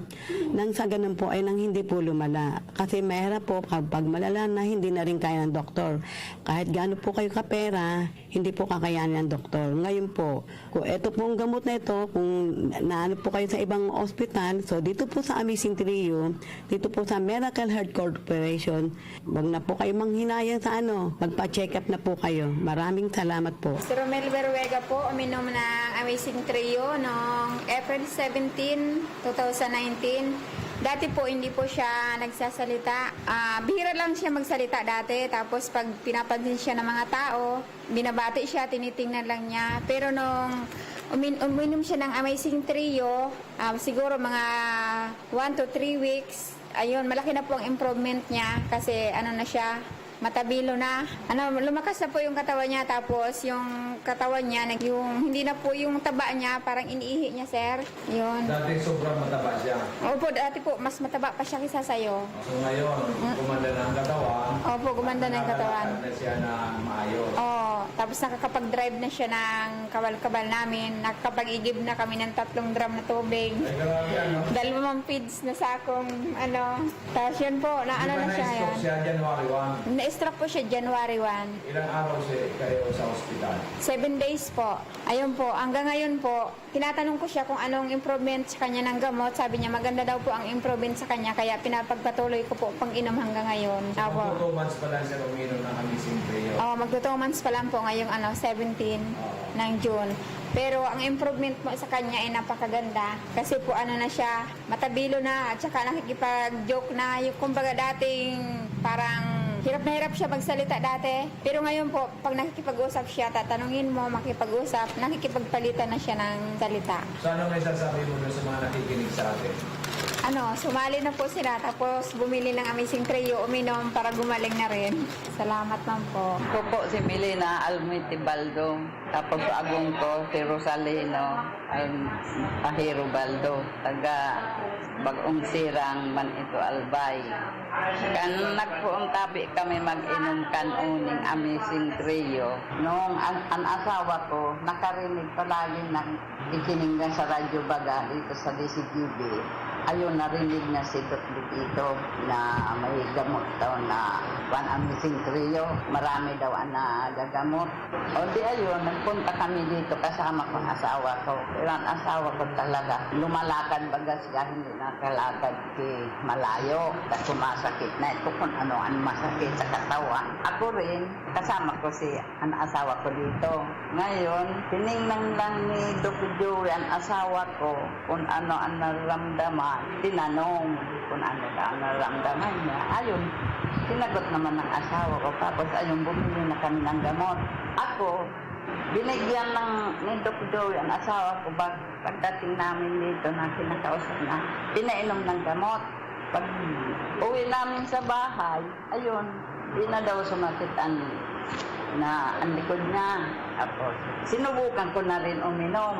nang sa ganun po ay nang hindi po lumala. Kasi mahirap po kapag malala na hindi na rin kaya ng doktor. Kahit gaano po kayo kapera, hindi po kakayanin ng doktor. Ngayon po, kung ito pong gamot na ito, kung naano po kayo sa ibang ospital, so dito po sa Amazing Trio, dito po sa Miracle Heart Corporation, wag na po kayo manghinayang sa magpa-check up na po kayo. Maraming salamat po. Si Romel Berruega po, uminom ng Amazing Trio noong April 17, 2019. Dati po hindi po siya nagsasalita. Bihira lang siya magsalita dati. Tapos pag pinapansin siya ng mga tao, binabati siya, tinitingnan lang niya. Pero nung uminom siya ng Amazing Trio, siguro mga 1 to 3 weeks, ayun, malaki na po ang improvement niya. Kasi na siya, matabilo na. Lumakas na po yung katawan niya, tapos yung katawan niya, yung hindi na po yung taba niya, parang iniihi niya, sir. Yun. Dati sobrang mataba siya. Opo, dati po, mas mataba pa siya kaysa sa'yo. So ngayon, gumanda na ang katawan. Opo, gumanda na yung katawan. Nakakalakad na siya na maayos. Oo, tapos nakakapag-drive na siya ng kabal-kabal namin. Nakakapag-igib na kami ng 3 drum na tubig. Ay, grabe 2 feeds na sakong Tapos yun po, na na siya yan. Na-stroke siya January 1. Na-stroke po siya January 1. Ilang araw kayo sa ospital? 7 days po. Ayun po, hanggang ngayon po, tinatanong ko siya kung anong improvement sa kanya ng gamot. Sabi niya maganda daw po ang improvement sa kanya, kaya pinapagpatuloy ko po pang inom hanggang ngayon. Magto 2 months pa lang siya uminom ng Amazing Trio. Magto 2 months pa lang po ngayong 17 ng June. Pero ang improvement mo sa kanya ay napakaganda. Kasi po na siya, matabilo na, at saka nakikipag-joke na. Yung kumbaga dating parang hirap na hirap siya magsalita dati. Pero ngayon po, pag nakikipag-usap siya, tatanungin mo, makipag-usap, nakikipagpalitan na siya ng salita. So ano may sasabi mo sa mga nakikinig sa atin? Sumali na po sila, tapos bumili ng Amazing Trio, uminom para gumaling na rin. Salamat man po. Ako po si Milena Almiti Baldo. Tapos sa agong ko si Rosalino Ahiro Baldo. Taga Bagong Sirang man ito Albay. Kanak po ang tabi kami mag-inom kanuning Amazing Trio. Noong ang asawa ko, nakarinig palagi ng ikininggan sa radyo baga dito sa DCTV. Ayun, narinig na si Dr. dito na may gamot daw na Amazing Trio. Marami daw na gagamot. O di ayun, nagpunta kami dito kasama ko ang asawa ko. Pero ang asawa ko talaga, lumalakad baga siya, hindi nakalakad malayo. Kasi sumasakit na ito kung ano ang masakit sa katawan. Ako rin, kasama ko si ang asawa ko dito. Ngayon, tiningnan lang ni Dr. Joey ang asawa ko kung ano ang nararamdaman. Tinanong kung ano ang nararamdaman niya. Ayun, sinagot naman ng asawa ko. Tapos ayun, bumili na kami ng gamot. Ako, binigyan ni Dr. Joey ang asawa ko pagdating namin dito na kinakausap na, pinainom ng gamot. Pag uwi namin sa bahay, ayun, di na daw sumakit ang likod niya. Tapos, sinubukan ko na rin uminom.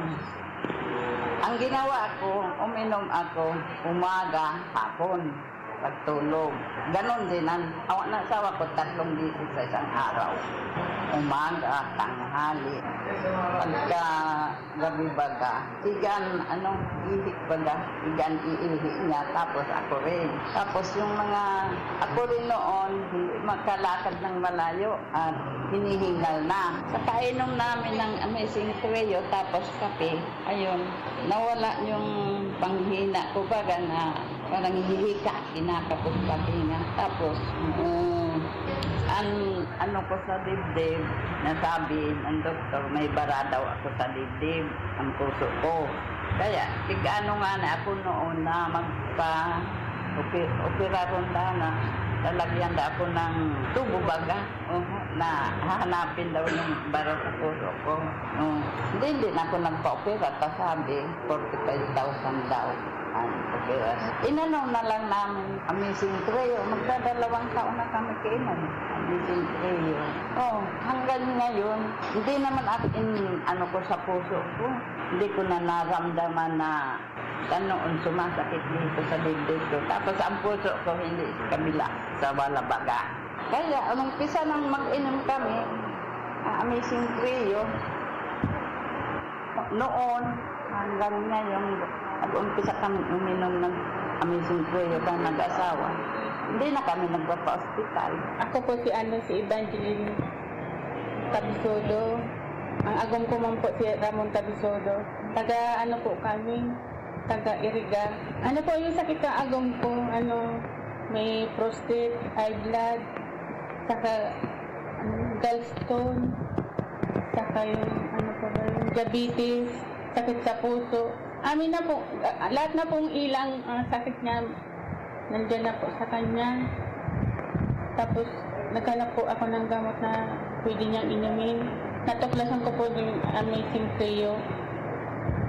Ang ginawa ko, uminom ako umaga, hapon. pagtulog. Ganon din ang asawa ko 3 beses sa isang araw. Umaga, tanghali, pagka gabi baga, sigan, ihik baga, sigan iihi niya, tapos ako rin. Tapos yung mga, ako rin noon, hindi makalakad ng malayo at hinihingal na. Sa kainom namin ng Amazing Trio, tapos kape, ayun, nawala yung panghina ko baga na parang hihika, kinakapos patinga. Tapos, ano ko sa dibdib, nasabi ng doktor, may bara daw ako sa dibdib, ang puso ko. Kaya, tigano nga na ako noon na magpa-opera ronda na lalagyan na ako ng tubo baga, na hahanapin daw yung bara sa puso ko. Hindi na ako nagpa-opera, sabi, 45,000 daw. Inanaw na lang namin Amazing Trio. Magdadalawang taon na kami kainan. Amazing Trio. Hanggang ngayon, hindi naman ko sa puso ko. Hindi ko na naramdaman na noon sumasakit dito sa dibdib ko. Tapos ang puso ko hindi sa kabila, sa walabaga. Kaya, umpisa nang mag-inom kami, Amazing Trio, noon, hanggang ngayon, nag-umpisa kami uminom ng Amazing Trio ng nag-asawa. Hindi na kami nagpapa-hospital. Ako po si Evangeline Tabisodo. Ang agong ko man po si Ramon Tabisodo. Taga kami, taga Iriga. Ano po yung sakit ng agong ko? May prostate, high blood, saka gallstone, saka yung diabetes, sakit sa puso. Amin na po, lahat na pong ilang sakit niya, nandiyan na po sa kanya. Tapos, naghanap po ako ng gamot na pwede niyang inumin. Natuklasan ko po yung Amazing Trio.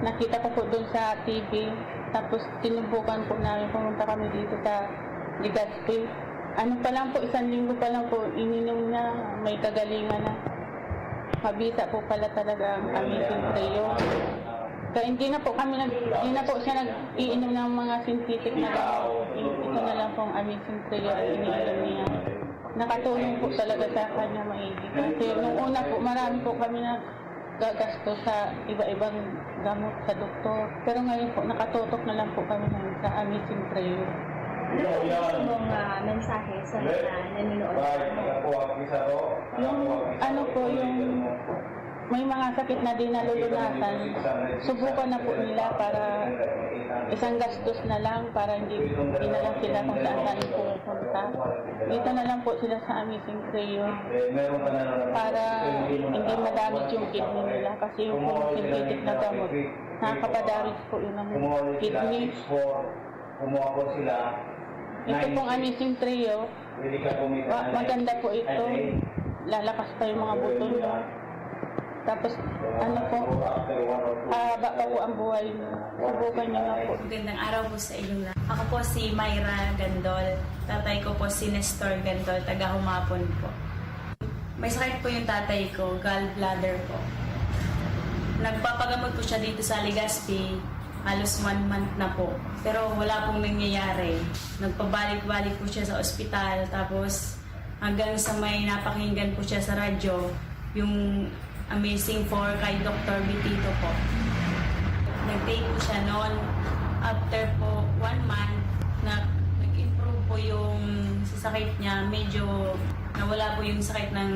Nakita ko po doon sa TV. Tapos, tinubukan po namin, pumunta kami dito sa Legazpi. Pa lang po, 1 linggo pa lang po, ininom na, may kagalingan na. Mabisa po pala talaga ang Amazing Trio. Kaya hindi na po siya nag-iinom ng mga synthetic na gamot. Ito na lang pong Amazing Trio ang iniinom niya. Nakatulong po talaga sa kanya maigi. Kasi nung una po, marami po kami na gagasto sa iba-ibang gamot sa doktor. Pero ngayon po, nakatutok na lang po kami sa Amazing Trio. Ano po gusto mong mensahe sa mga nanonood? Yung may mga sakit na din nalulunasan, subukan na po nila para isang gastos na lang para hindi na lang sila kung saan pupunta. Dito na lang po sila sa Amazing Trio para hindi madamage yung kidney nila kasi yung synthetic na gamot, nakakapadamage po yun ng kidney. Ito pong Amazing Trio, maganda po ito, lalakas pa yung mga buto nyo. Tapos, haba pa po ang buhay nyo. Subukan nyo na po. Magandang araw po sa inyo lahat. Ako po si Myra Gandol. Tatay ko po si Nestor Gandol, taga Humapon po. May sakit po yung tatay ko, gallbladder po. Nagpapagamot po siya dito sa Legazpi, halos 1 month na po. Pero wala pong nangyayari. Nagpabalik-balik po siya sa ospital, tapos hanggang sa may napakinggan po siya sa radyo, yung Amazing 4 kay Dr. Bitito po. Nag-take po siya noon. After po 1 month, nag-improve po yung sakit niya. Medyo nawala po yung sakit ng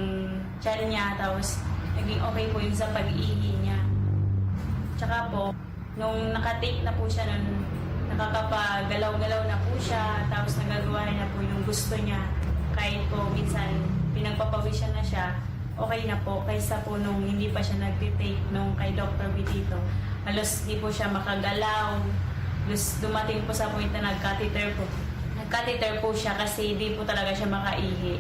tiyan niya. Tapos naging okay po yung sa pag-ihi niya. Tsaka po, nung nakatake na po siya nun, nakakapagalaw-galaw na po siya. Tapos nagagawa na po yung gusto niya. Kahit po minsan pinagpapawisan na siya, okay na po, kaysa po nung hindi pa siya nag-take nung kay Dr. Bitito. Halos di po siya makagalaw. Halos dumating po sa point na nag-catheter po. Nag-catheter po siya kasi di po talaga siya makaihi.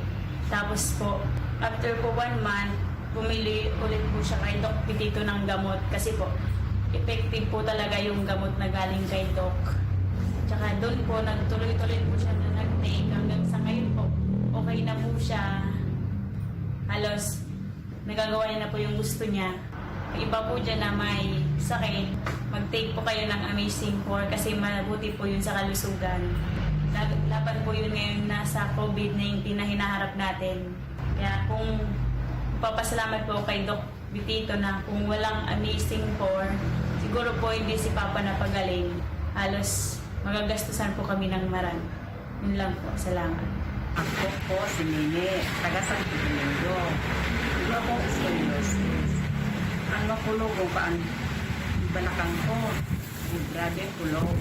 Tapos po, after po 1 month, pumili ulit po siya kay Doc Bitito ng gamot. Kasi po, effective po talaga yung gamot na galing kay Doc. Tsaka doon po, nagtuloy-tuloy po siya na nag-take. Hanggang sa ngayon po, okay na po siya. Halos, nagagawa niya na po yung gusto niya. Yung iba po dyan na may sakit, mag-take po kayo ng Amazing 4 kasi mabuti po yun sa kalusugan. Laban po yun ngayon nasa COVID-19 na hinaharap natin. Kaya kung papasalamat po kay Doc Bitito na kung walang Amazing 4, siguro po hindi si Papa napagaling. Halos magagastusan po kami ng marami. Yun lang po. Salamat. Ako po si Nini, taga San Fernando. Hindi ako scoliosis. Ang makulog ko pa ang balakang ko. Grabe kulog.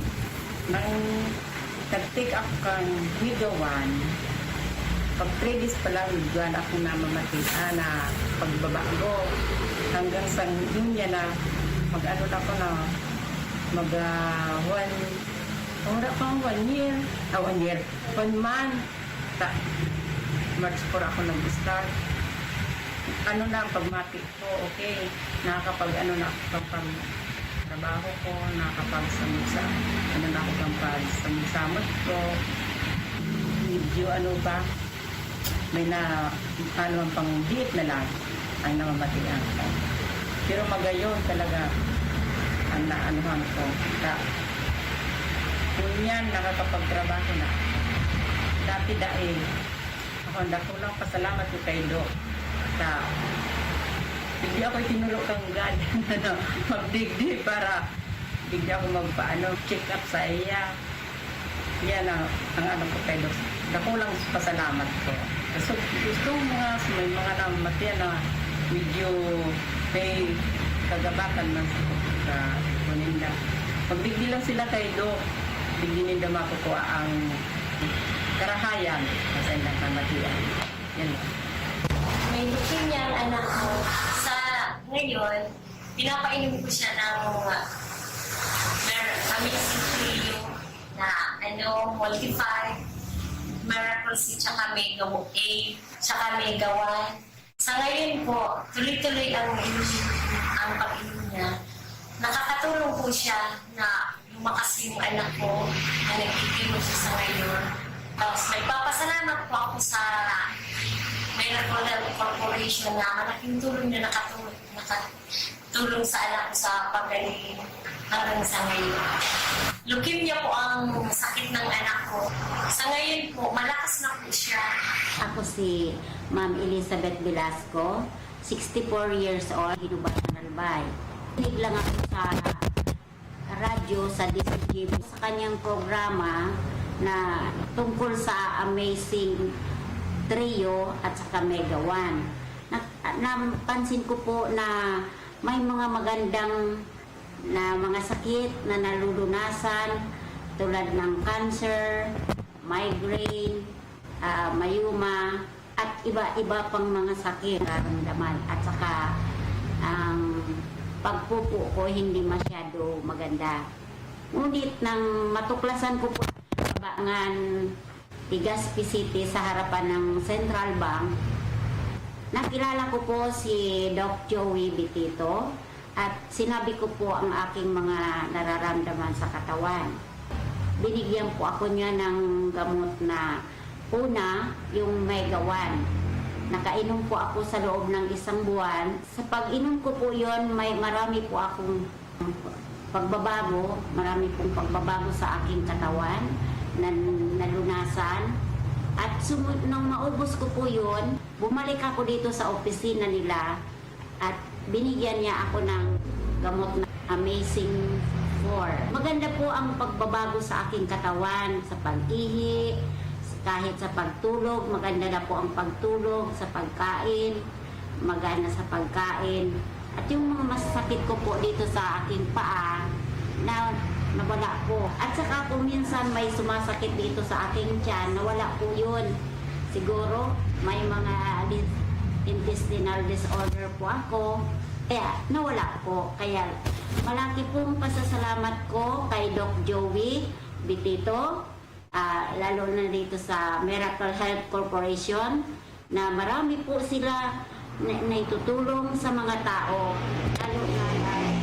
Nang tag-take up kang higawan, pag 3 days pa lang, doon ako na mamatian na pagbabago. Hanggang sa niya na mag-ano na ako na one year. 1 month. March 4 ako nag-start. Ano na, pagmati ko, okay. Nakakapag, kapag trabaho ko, nakakapag-samot sa, samot ko. Medyo may na, ang pang-diet na lang, ang namamatian ko. Pero magayon talaga, ang naanuhan ko. Kung yan, nakakapagtrabaho na. Dati dahil, ako lang pasalamat ko kay Doc. Hindi ako itinulog kang God magdigdi para bigla ako check up sa iya. Yan ang ko kay Doc. Ako lang pasalamat ko. So, gusto may mga namatian na medyo may kagabakan man sa kuninda. Pagdigdi lang sila kay Doc, digdi nila makukuha ang karahayan sa ilang kamatian. Yan lang. May leukemia ang anak ko. Sa ngayon, pinapainom ko siya ng Amazing Trio na Multi-5, Miracle C, tsaka Mega A, tsaka Mega 1. Sa ngayon po, tuloy-tuloy ang pag-inom niya. Nakakatulong po siya na lumakas yung anak ko na nagkikinom siya sa ngayon. Tapos nagpapasalamat po ako sa Miracle Health Corporation na malaking tulong na nakatulong sa anak ko sa pagaling hanggang sa ngayon. Leukemia po ang sakit ng anak ko. Sa ngayon po, malakas na po siya. Ako si Ma'am Elizabeth Velasco, 64 years old, Hinubatan Albay. Hinig lang ako sa radyo sa DCGB sa kanyang programa na tungkol sa Amazing Trio at saka Mega 1. Napansin ko po na may mga magandang na mga sakit na nalulunasan tulad ng cancer, migraine, mayuma, at iba-iba pang mga sakit nararamdaman. At saka ang pagpupo ko hindi masyado maganda. Ngunit nang matuklasan ko po Kabangan, Legazpi City sa harapan ng Central Bank, nakilala ko po si Doc Joey Bitito at sinabi ko po ang aking mga nararamdaman sa katawan. Binigyan po ako niya ng gamot na una, yung Mega 1. Nakainom po ako sa loob ng 1 buwan. Sa pag-inom ko po yon, marami po akong pagbabago, marami pong pagbabago sa aking katawan na nalunasan. At nang maubos ko po yun, bumalik ako dito sa opisina nila at binigyan niya ako ng gamot na Amazing 4. Maganda po ang pagbabago sa aking katawan, sa pag-ihi, kahit sa pagtulog, maganda na po ang pagtulog, sa pagkain, magana sa pagkain. At yung mga masakit ko po dito sa aking paa, na nawala po. At saka kung minsan may sumasakit dito sa aking tiyan, nawala po yun. Siguro may mga intestinal disorder po ako, kaya nawala po. Kaya malaki pong pasasalamat ko kay Doc Joey Bitito, lalo na dito sa Miracle Health Corporation, na marami po sila na itutulong sa mga tao, lalo na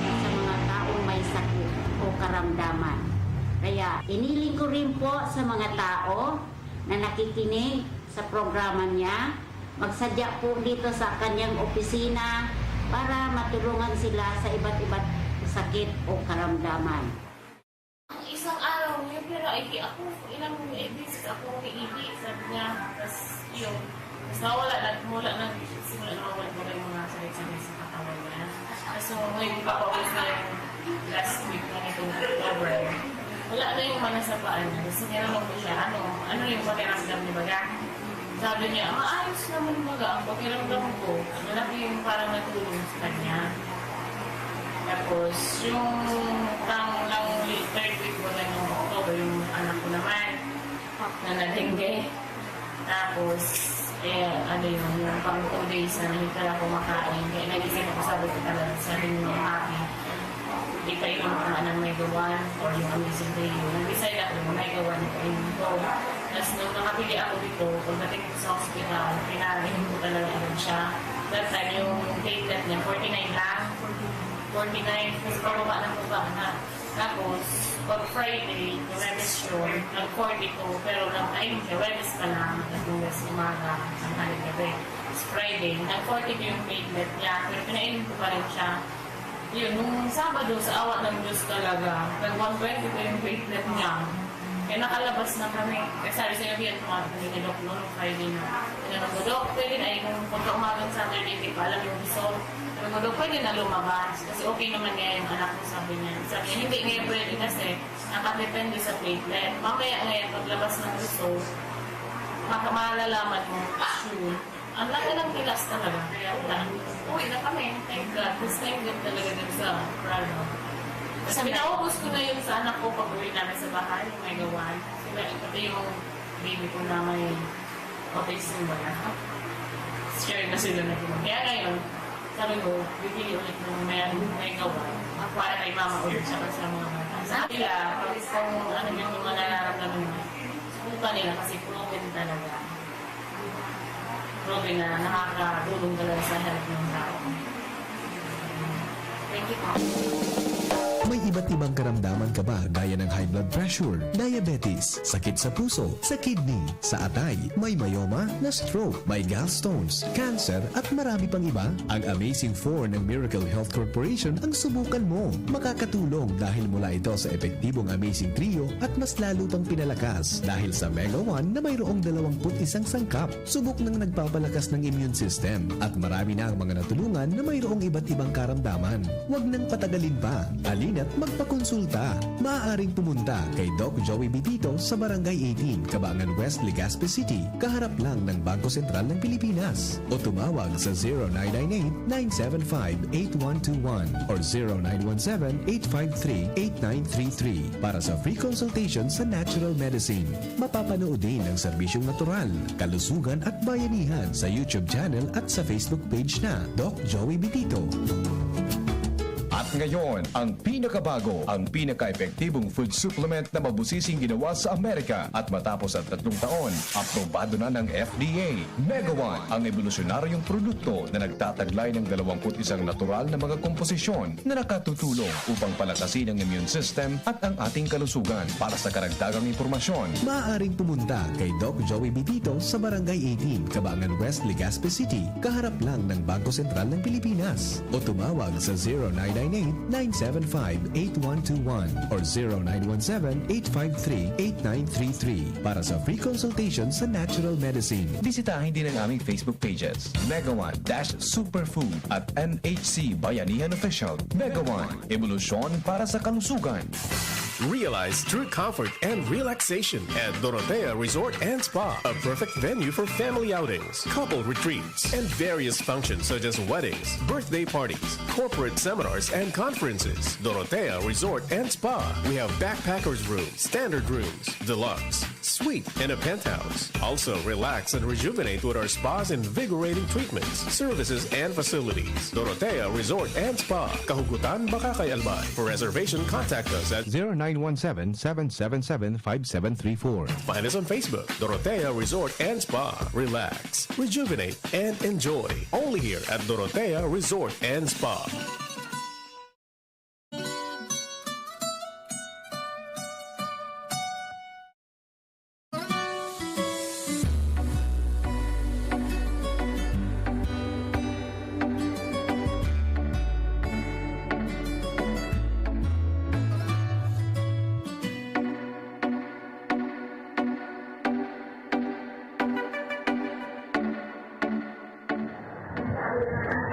sa mga taong may sakit o karamdaman. Kaya iniling ko rin po sa mga tao na nakikinig sa programa niya, magsadya po dito sa kanyang opisina para matulungan sila sa iba't sakit o karamdaman. Isang araw, pero ay ako ilang ako iihi, sabi niya. Tapos yun. Tapos simula na mawala ko yung mga sakit-sakit sa katawan niya. So ngayon papauwi na yung last week na itong October. Wala na yung mana sa paan niya. Kasi nilalong ko siya, ano yung pakiramdam niya baga? Sabi niya, ayos naman baga, ang pakiramdam ko. Malaki yung parang natulong sa kanya. Tapos, yung lang third week ko na yung October, yung anak ko naman, na nadengge. Tapos, yung pang 2 days na nahintala ako makain. Kaya nagising ako, sabi ko talaga, sabi niyo ng akin, hindi pa yung mga ng Mega 1 or yung Amazing Day. Nag-decide ako yung Mega 1 ko yung ito. Tapos nung nakapili ako dito, pagdating ko sa hospital, pinarahin ko talaga agad siya. That time, yung platelet niya, 49 lang. 49, kasi pababa na. Tapos, pag Friday, yung Webes yun, nag-42, pero nag-time siya, Webes pa lang, nag-Webes umaga, ang haling gabi. Tapos Friday, nag-42 yung platelet niya, pero pinainin ko pa rin siya. Yun, nung Sabado, sa awa ng Diyos talaga, nag-120 yung platelet niya. Kaya nakalabas na kami. Kasi sabi sa gabi, tumatali ni Doc noon, Friday na. Tinanong ko, Doc, pwede na yung pagka umagang Saturday, hindi pa alam yung result. Sabi ko, Doc, pwede na lumabas. Kasi okay naman nga yung anak ko, sabi niya. Sabi niya, hindi ngayon pwede kasi nakadepende sa platelet. Mamaya ngayon, paglabas ng result, malalaman mo, sure. Ang laki ng tilas talaga. Kaya uwi na kami. Thank God. Tapos thank God talaga din sa Prado. Sabi na, gusto ko na yun sa anak ko pag uwi namin sa bahay, yung Mega 1. Pati yung baby ko na may autism ba na. Share na sila na gano'n. Kaya ngayon, sabi ko, bibili ulit ng Mega 1. Para kay mama ulit siya sa mga bata. Sa kanila, kung ano yung mga nararamdaman nila, subukan nila kasi proven talaga. Proven na nakakatulong talaga sa health ng tao. Thank you po. May iba't ibang karamdaman ka ba gaya ng high blood pressure, diabetes, sakit sa puso, sa kidney, sa atay, may myoma, na stroke, may gallstones, cancer at marami pang iba? Ang Amazing 4 ng Miracle Health Corporation ang subukan mo. Makakatulong dahil mula ito sa epektibong Amazing Trio at mas lalo pang pinalakas dahil sa Mega 1 na mayroong 21 sangkap. Subok ng nagpapalakas ng immune system at marami na ang mga natulungan na mayroong iba't ibang karamdaman. Huwag nang patagalin pa. At magpakonsulta. Maaaring pumunta kay Doc Joey Bitito sa Barangay 18, Cabangan West, Legazpi City, kaharap lang ng Bangko Sentral ng Pilipinas. O tumawag sa 0998-975-8121 or 0917-853-8933 para sa free consultation sa natural medicine. Mapapanood din ang serbisyong natural, kalusugan at bayanihan sa YouTube channel at sa Facebook page na Doc Joey Bitito. At ngayon, ang pinakabago, ang pinaka-epektibong food supplement na mabusising ginawa sa Amerika at matapos ang 3 taon, aprobado na ng FDA. Mega 1, ang evolusyonaryong produkto na nagtataglay ng 21 natural na mga komposisyon na nakatutulong upang palakasin ang immune system at ang ating kalusugan. Para sa karagdagang impormasyon, maaaring pumunta kay Doc Joey Bitito sa Barangay 18, Cabangan West, Legazpi City, kaharap lang ng Bangko Sentral ng Pilipinas. O tumawag sa 0998-975-8121 or 0917-853-8933 para sa free consultation sa natural medicine. Bisitahin din ang aming Facebook pages, Mega 1-Superfood at NHC Bayanihan Official. Mega 1, evolusyon para sa kalusugan. Realize true comfort and relaxation at Dorotea Resort and Spa, a perfect venue for family outings, couple retreats, and various functions such as weddings, birthday parties, corporate seminars, and conferences. Dorotea Resort and Spa. We have backpackers rooms, standard rooms, deluxe, suite, and a penthouse. Also, relax and rejuvenate with our spa's invigorating treatments, services, and facilities. Dorotea Resort and Spa, Kahugutan, Bakakay, Albay. For reservation, contact us at 0917-777-5734. Find us on Facebook, Dorotea Resort and Spa. Relax, rejuvenate, and enjoy. Only here at Dorotea Resort and Spa.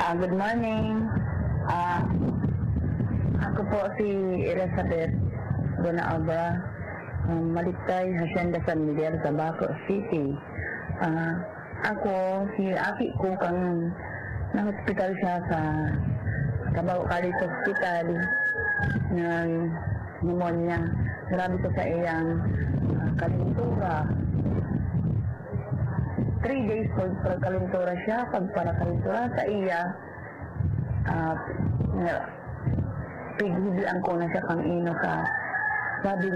Good morning. Ako po si Elizabeth Bonaabra, Malitay, Hacienda San Miguel, Tabaco City. Ako, si aki ko kang na-hospital siya sa Tabaco College Hospital ng pneumonia. Marami ko sa iyang kalintura. 3 days po kalintura siya, pagpara kalintura sa iya. Pighibilan ko na siya kang ino ka. Sabi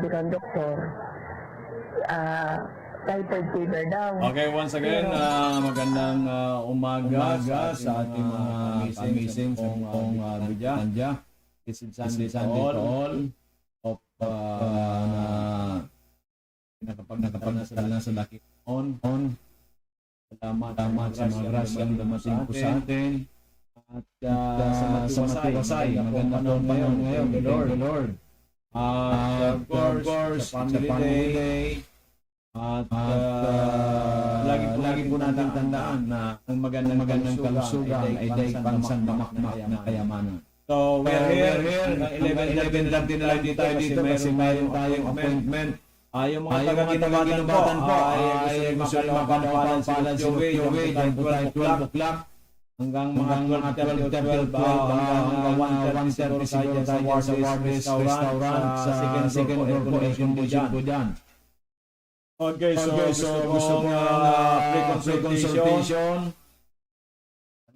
ka doktor, typhoid fever daw. Okay, once again, magandang umaga sa ating mga amazing pong Bidya. This is Sunday to all. Hope na nakapagdasal na sa laki on. Salamat sa mga grasyang dumating po sa atin. At sa matiwasay, magandang panahon ngayon, the Lord. Of course, sa Family Day. At lagi po natin tandaan na ang magandang kalusugan ay dahil pansang mamakmak na kayamanan. So, we're here. 11 lang din lang dito kasi mayroon tayong appointment. Yung mga taga-Ginubatan po ay gusto rin makapalan sa Joey. Diyan po tayo 12 o'clock. Hanggang mga 12 hanggang 1:30 siguro tayo sa Wardes Restaurant sa second floor po air condition po dyan. Okay, so gusto mo pre-consultation,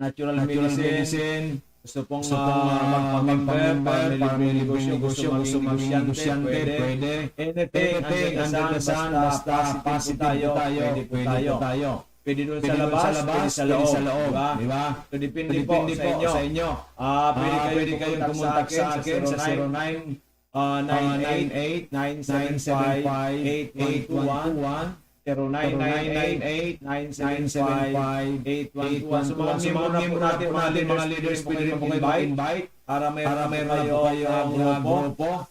natural medicine, gusto pong magpamember para may negosyo, gusto mag-negosyante, pwede. Anything under the sun, basta positive tayo, pwede tayo. Pwede doon sa labas, pwede sa loob. Diba? So, depende po sa inyo. Pwede kayong kumontak sa akin sa 0998-975-8121, 0998-975-8121. So, mga miyembro natin, mga leaders, pwede rin po kayo invite para mayroon kayong grupo.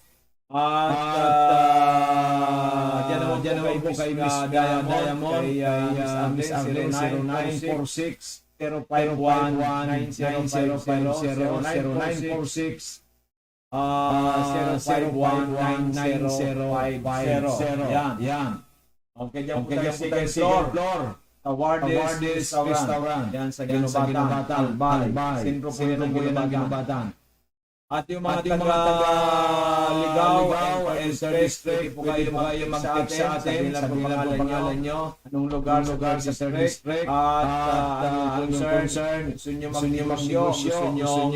Diyan naman po kay Miss Diamond, kay Miss Arlene, 0946-051-9050-0946 051-9050. Yan. Okay, diyan po tayo sa second floor. Sa Wardes Restaurant. Yan sa Ginubatan, Albay. Sentro po yan ng Ginubatan. At yung mga taga-Ligaw and District, pwede po kayo mag-text sa atin, sabihin lang po pangalan nyo, anong lugar sa district, at anong concern, gusto nyo mag-negosyo, gusto nyo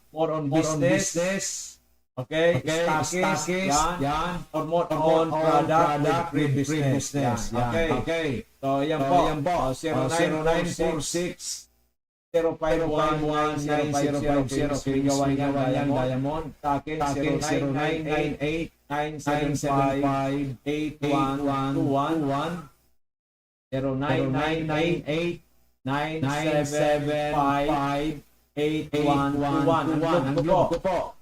more on business, okay, stockist, yan, or more on product with business, okay. So, yan po, 0946 051-9050, Piligawan yan, Diamond. Sa akin, 0998-975-8121. 0998-975-8121. Ang globe ko po.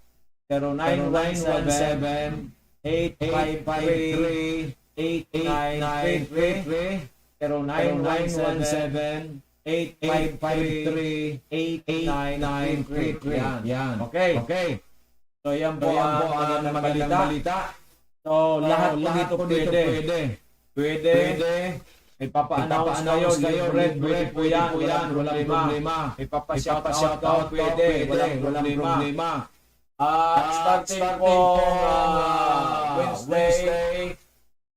0917-853-8933. 0917 853-8933. Yan. Okay. So, yan po ang magandang balita. So, lahat po dito pwede. May papa-announce kayo. Pwede po yan. Walang problema. May papa-shoutout ka. Pwede. Walang problema. Starting po Wednesday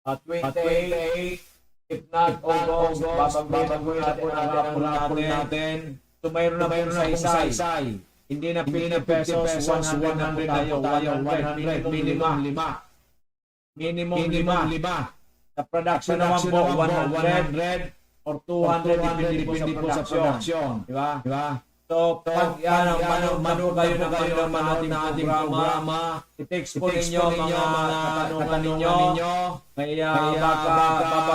at 28. If not, August, babaguhin natin ang rapol natin. So, mayroon na sa isay. Hindi na 50 pesos, 100 na tayo. 100, minimum 5. Sa production naman po, 100 or 200, depende po sa production. Diba? So, pag manood kayo ng ating programa, i-text po ninyo mga katanungan ninyo. Kaya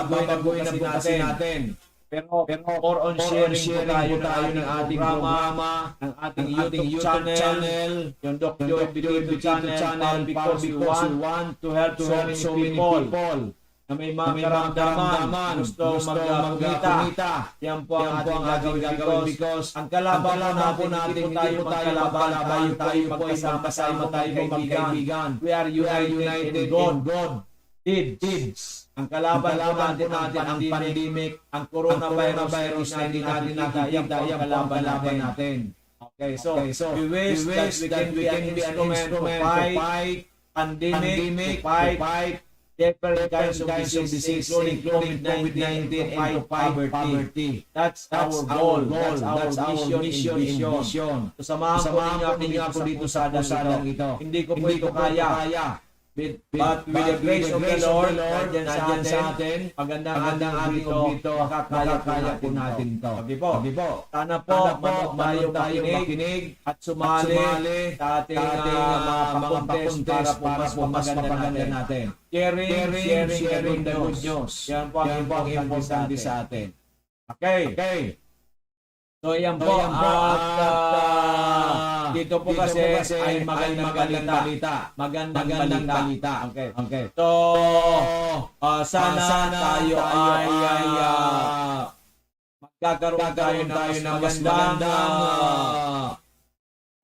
babaguhin na po kasi natin. Pero more on sharing po tayo ng ating programa, ng ating YouTube channel, yung Doc Joy Video channel, because we want to help so many people. na may mga karamdaman, gusto magkumita. Yan po ang ating gagawin because ang kalaban po natin, hindi po tayo magkalaban, tayo po ay sama-sama tayo magkaibigan. We are united in God. Deeds. Ang kalaban natin ang pandemic, ang coronavirus na hindi natin nakikita, yung kalaban natin. Okay, so we wish that we can be an instrument to fight pandemic, to fight different kinds of diseases, including COVID-19 and to fight poverty. That's our goal. That's our mission. So, samahan po ninyo ako dito sa dasadang ito. Hindi ko po ito kaya. But with the grace of the Lord, nandiyan sa atin, magandang ating dito, makakaya po natin ito. Sabi po, sana po, tayo makinig at sumali sa ating mga papuntes para po mas mapaganda natin. Sharing the good news. Yan po ang importante sa atin. Okay. So, yan po. At dito po kasi ay magandang balita. Magandang balita. Okay. So, sana tayo ay magkakaroon tayo ng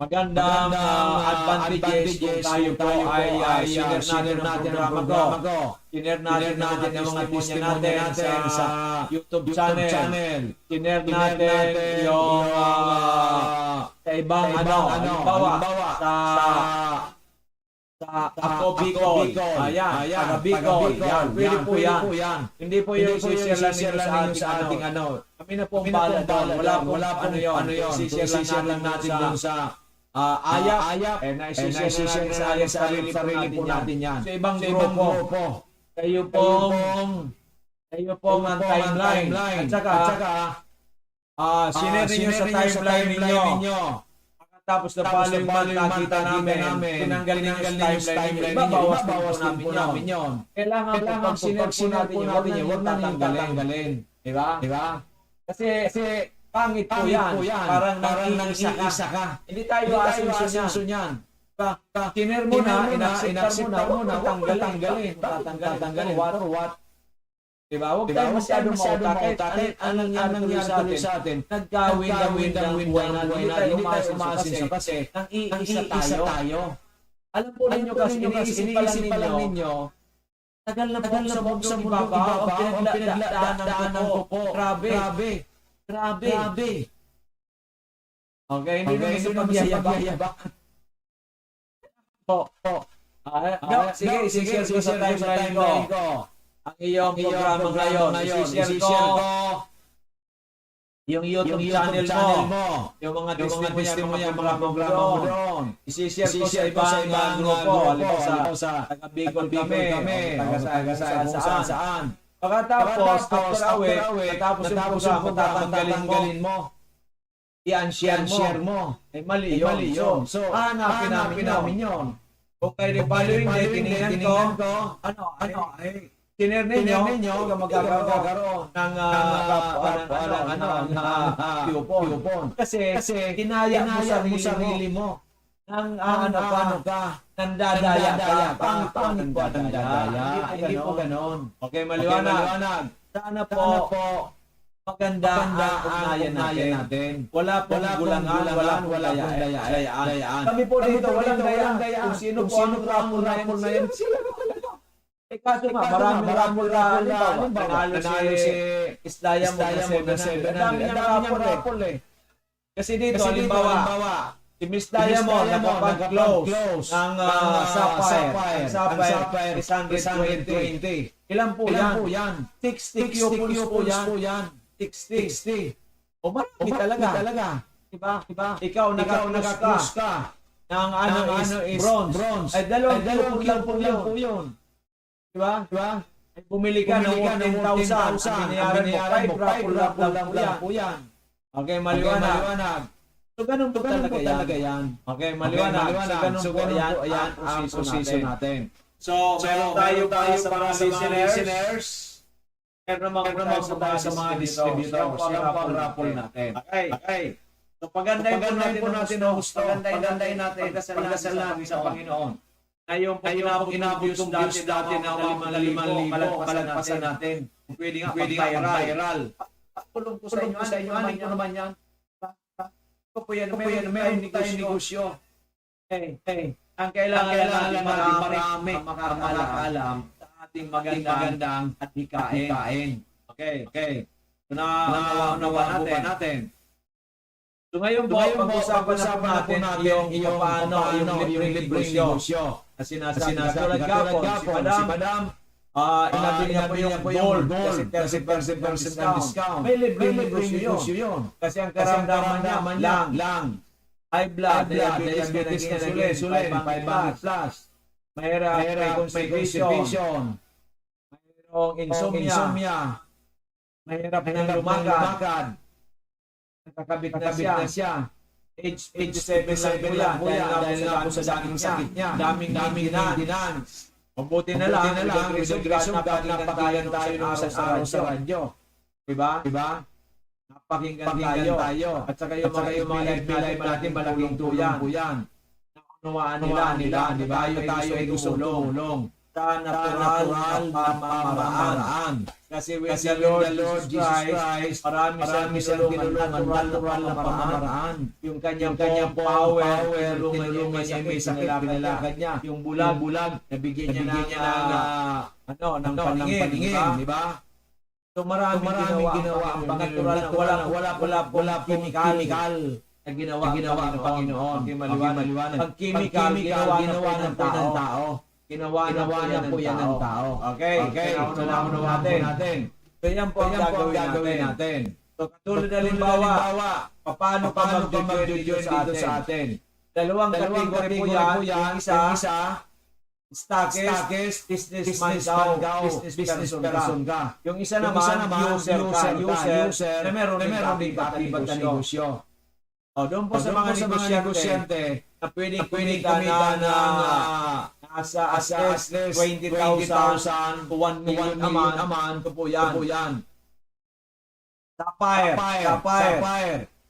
magandang advantages kung tayo po ay share natin ang programa ko. Share natin ang mga testimonya natin sa YouTube channel. Share natin yung sa ibang halimbawa sa Ako Bicol. Ayan, taga Bicol. Pwede po yan. Hindi po yung share lang ninyo sa ating Kami na po ang bahala doon. Wala po ano yun. Share lang natin doon sa Ayap, naisishare sa sarili po natin yan. Sa ibang grupo, kayo pong ang timeline. At saka, sinare nyo sa timeline ninyo. Tapos na following month nakita namin, tinanggalin nyo sa timeline ninyo, bawas namin yun. Kailangan sinare po natin yun, huwag natin tatanggalin. Diba? Kasi pangit po yan. Parang nang-iisa ka. Hindi tayo asunsun yan. Tiner mo na, inaksiptar mo na, tatanggalin. What? Diba? Huwag tayo masyadong mautakit. Anong nangyari sa atin? Nagkawin ng buhay natin. Hindi tayo umasin kasi nang-iisa tayo. Alam po ninyo kasi, iniisip pa lang ninyo, tagal na po sa mundo ibabaw, ang pinagdaanan ko po. Grabe. Okay, hindi naman pagyayabak. Sige, share ko sa timeline ko. Ang iyong programa ngayon, i-share ko yung YouTube channel mo, yung mga testimonya, mga programa mo doon. I-share ko sa ibang grupo, halimbawa sa taga Bicol kami, taga saan. Pagkatapos, after a week, tapos yung programa, tatanggalin mo. I-unshare mo. Ay mali yun. So, hanapin namin yun. Kung kayo di following day, tinignan ko, tiner ninyo, magkakaroon ng coupon. Kasi, kinaya mo sarili mo. Paano ka? Nandadaya. Pangit po ang nandadaya. Hindi po ganon. Okay, maliwanag. Sana po maganda ang ugnayan natin. Wala pong gulangan, wala pong dayaan. Kami po dito, walang dayaan. Kung sino po ang rapol na yan, sila na talaga. Kaso nga, maraming rapol. Nanalo si Islaya mo na 700. Ang dami niyang rapol eh. Kasi dito, halimbawa, si Miss Diamond nakapag-close ng Sapphire. Ang Sapphire is 120. Ilan po yan? 60 coupons po yan. 60. O marami talaga. Diba? Ikaw naka-close ka. Ng is bronze. Ay dalawang coupon lang po yun. Diba? Ay bumili ka ng 10,000. Binayaran mo 5 raffle lang po yan. Okay, maliwanag. So, ganun po talaga yan. Okay, maliwanag. So, ganun po yan ang position natin. So, meron tayo sa mga listeners. Meron naman sa mga distributors. Yan po ang raffle natin. Okay. So, pagandahin po natin ang gusto. Pagandahin natin. Pagdasal natin sa Panginoon. Ngayon po inabot dati na 5,000, palagpasan natin. Pwede nga viral. Tulong ko sa inyo, ano naman yan? Ito po yan, may negosyo. Ang kailangan natin marami makakaalam sa ating magandang at hikain. Okay. So, nawa natin. So ngayon po, pag-usapan natin yung paano yung libreng negosyo. Kasi tulad gapon, si Madam, inabili niya po yung gold kasi 30% discount. May libreng negosyo yun. Kasi ang karamdaman niya lang. High blood, diabetes na insulin, 500 plus. Mayroong constipation. Mayroong insomnia. Mahirap na lumakad. Nakakabit na siya. Age 7 lang po yan. Dahil nga po sa daming sakit niya. Daming dinan. Mabuti na lang. Napakinggan tayo ng araw sa radyo. Diba? Napakinggan tayo. At saka yung mga live natin, malaking tulong po yan. Naunawaan nila. Diba? Tayo ay tumulong. Sa natural na pamamaraan. Kasi with the Lord Jesus Christ, marami siyang tinulungan natural na pamamaraan. Yung kanyang power, tinulungan niya may sakit, pinalakad niya. Yung bulag, nabigyan niya ng paningin, di ba? So maraming ginawa ang Panginoon. Wala chemical na ginawa ang Panginoon. Maliwanag. Pag chemical, ginawa ng tao. Ginawa na po yan ng tao. Okay. Naunawa natin. So yan po ang gagawin natin. So katulad na halimbawa, paano pa mag-join dito sa atin? Dalawang kategory po yan. Yung isa, stockist, businessman ka, business person ka. Yung isa naman, user, na meron din katibat na negosyo. Doon po sa mga negosyante na pwedeng kumita na nasa as less 20,000 to 1 million a month. Ito po yan. Sapphire.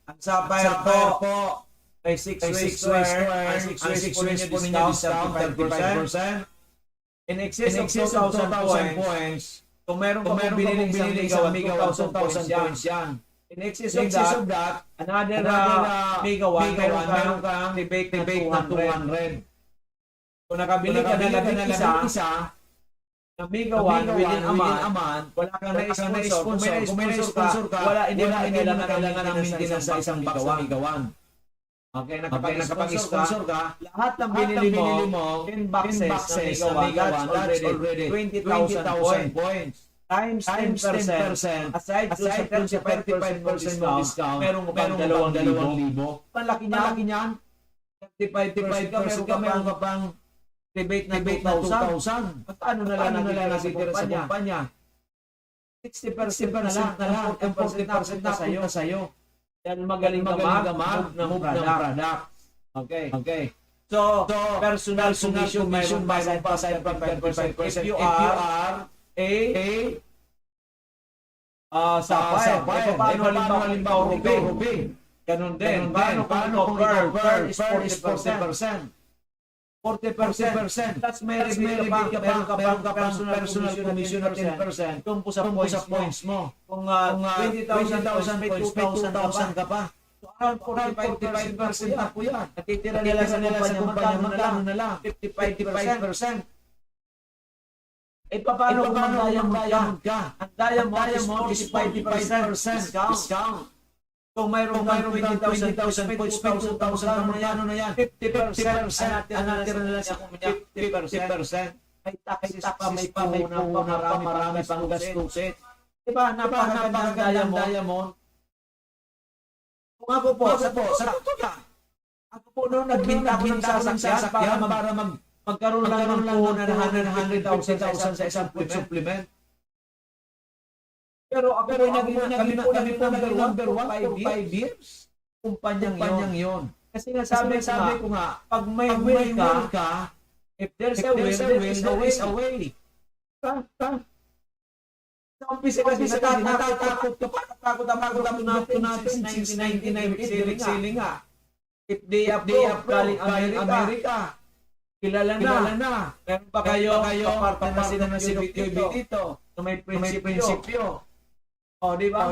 Ang Sapphire po may 6 weeks square. Ang 6 weeks po ninyo discount 35%. In excess of 2,000 points. Kung meron ka binili isang megawatt, 2,000 points yan. In excess of that, another megawatt, meron kang debate na 200. Kung nakabili ka na lang isa na megawatt within a month, wala kang na-sponsor. Kung may na-sponsor ka, hindi na kailangan ng maintenance sa isang megawatt. Okay, nakapag-sponsor ka, lahat ng binili mo, 10 boxes na megawatt, that's already 20,000 points. Times 10%, aside sa 35% discount, meron mo pang 2,000. Malaki niyan. 35% ka, meron ka pang debate na 2,000. At ano na lang natitira sa kumpanya? 60% na lang. 40% na sa'yo. Yan magaling ka mag-move ng product. Okay. So, personal commission, mayroon pa sa 5%. If you are Sapphire. Paano halimbawa Ruby? Ganun din. Paano kung Pearl is 40%? 40%. That's may rebate ka pa personal commission na 10%. Kung sa points mo. Kung 20,000 points, 2,000 ka pa. So around 45% na po yan. Natitira nila sa kumpanya, magkano na lang? 55%. Paano kung mag-diamond ka? Ang diamond is 50% discount. Kung mayroon 20,000 points, 2,000 na yan, 50%. Anatira nila sa kumpanya, 50%. May taxes pa, may marami pang gastusin. Diba, napakaganda ng diamond. Kung ako po, sa totoo ka, ako po noon nagbinta ko ng sasakyan para magkaroon lang po na 100,000 sa isang supplement. Pero ako kami po number 1 for 5 years. Kumpanyang yon. Kasi sabi ko nga, pag may will ka, if there's a will, there is a way. Sa umpisa kasi natatakot natin since 1999 nga. If they up galing Amerika. Kilala na. Meron pa kayo parte na sila ng QB dito. Na may prinsipyo. O, di ba?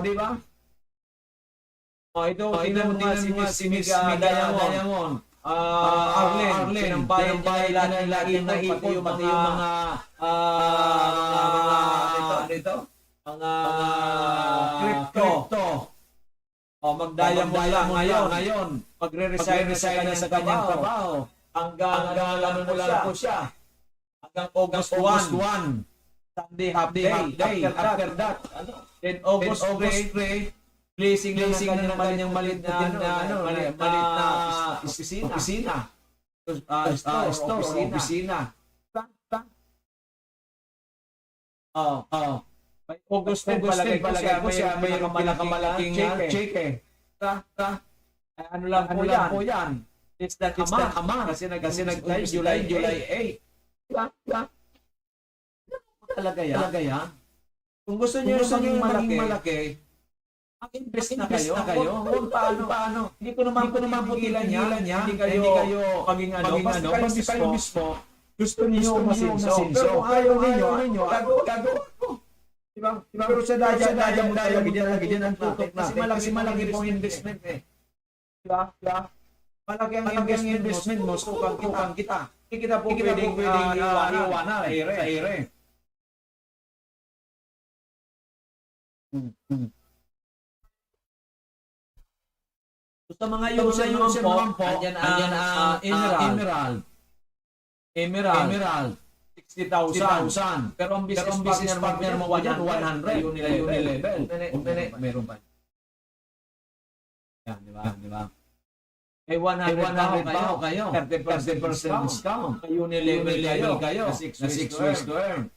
O, ito, tingnan mo nga si Miss Diamond. Arlen, sinampayan niya lagi na ipon, pati yung mga crypto. O, mag-diamond lang ngayon. Magre-resign na sa kanyang trabaho. Hanggang ano po siya. Hanggang August 1. Sunday, half day. After that. Then August 3, blessing na ng kanyang malit na opisina. Opisina. By August 10 palagay ko siya may malaking cheque. Ano lang po yan. It's that amount. Kasi July 8. Talaga yan. Kung gusto niyo maging malaki, mag-invest na kayo. Kung paano. Hindi ko naman po tigilan yan. Hindi kayo maging basta kayo mismo. Gusto niyo masinso. Pero kung ayaw ninyo, gago. Diba? Pero sa daya mo talaga dyan ang tutok natin. Kasi malaki pong investment eh. Diba? Malaki ang investment mo, tukang kita. Hindi kita po pwedeng iwanan sa ere. Sa mga user naman po, andyan ang Emerald. 60,000. Pero ang business partner mo 100. Unilevel. Meron pa. Yan, di ba? May 100 kayo. 30% discount. Unilevel kayo. Na 6 ways to earn.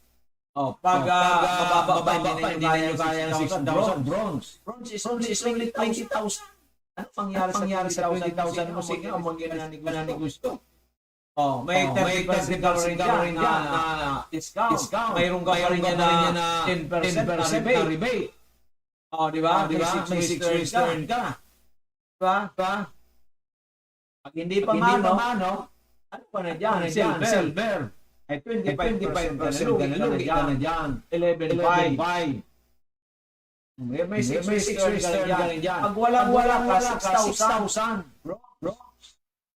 Pag mababa pa, hindi na nyo kaya ng 6,000 bronze. Bronze is only 20,000. Ano pangyari sa 20,000 mo? Sige, ang mananegosyo. May 30% ka rin na discount. Mayroon ka rin na 10% na rebate. Di ba? May 6 ways to earn ka. Diba? Pag hindi pa mano, ano pa na dyan? Silver. Ay 25% ka na dyan. 11.5. May 6 ways to earn dyan. Pag wala ka, 6,000. Bro.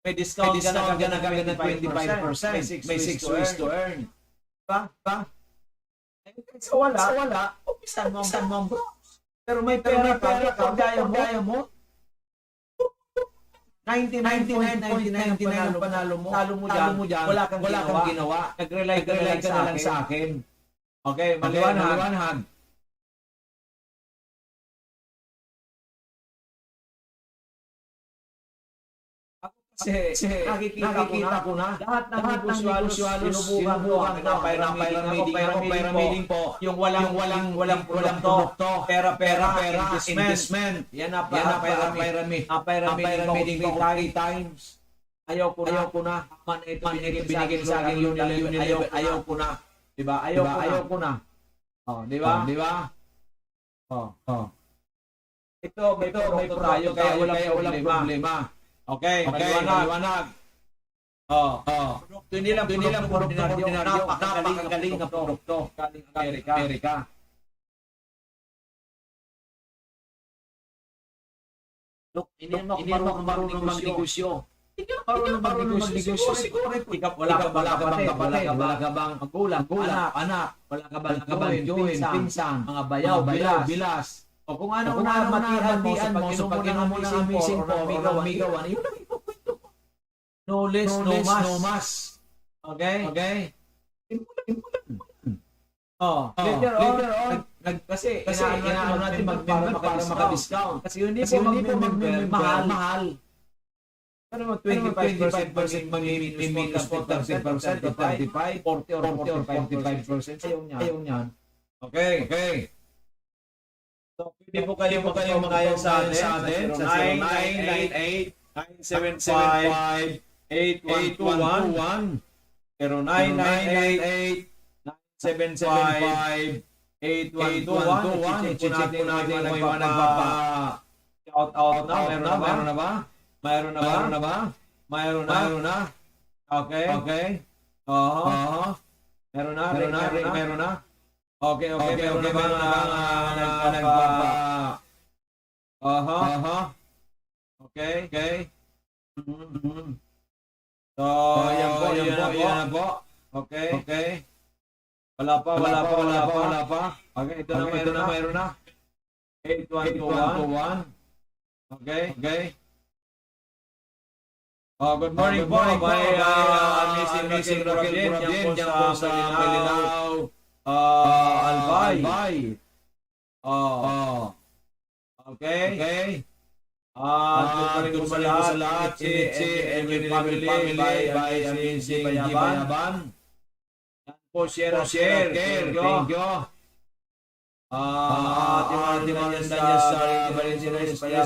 May discount ka na kagad na 25%. May 6 ways to earn. Diba? Sa wala, upisan mo. Pero may pera pag gaya mo, 99.99 ang panalo mo. Talo mo dyan. Wala kang ginawa. Nag-rely ka na lang sa akin. Okay, maliwanag. Kasi nakikita ko na lahat ng negosyalos sinubukan na pyramiding po yung walang produkto pera investment yan na pyramiding 3 times ayaw ko na binigay sa akin Unilevel ayaw ko na diba ayaw ko na diba ito may tayo kaya walang problema. Okay, maliwanag. Hindi lang ordinaryo, napakagaling na produkto galing Amerika. Look, hindi mo marunong magnegosyo. Hindi ka marunong magnegosyo. Siguro wala ka bang magulang, anak, wala ka bang pinsan, mga bayaw, bilas. O kung ano na matihan mo sa pag-inom mo ng amazing po o migawan, yun lang ikukwento mo. No less, no mas. Okay? Later on, kasi inaano natin mag-member para maka-discount. Kasi hindi po mag-member, mahal. Pero 25% mag-minus 40% o 35, 40 or 55%. Ayaw niyan. Okay. So, pwede po kayo makayan sa atin sa 0998-975-8121 pero 998-975-8121 i-check po natin kung may mga nagpapa-shout out na. Mayroon na ba? Okay? Okay? Oo. Meron na? Meron na? Okay. Meron na ba nagpapa... Okay. So, yan po. Okay. Wala pa. Okay, ito na mayroon na. 8121. Okay. Good morning po. May Missing Raquel dyan po sa Malinaw Albay. Okay. Good morning po sa lahat. Si Every Family by si Bayaban. Yan po, share. Thank you. Timang sa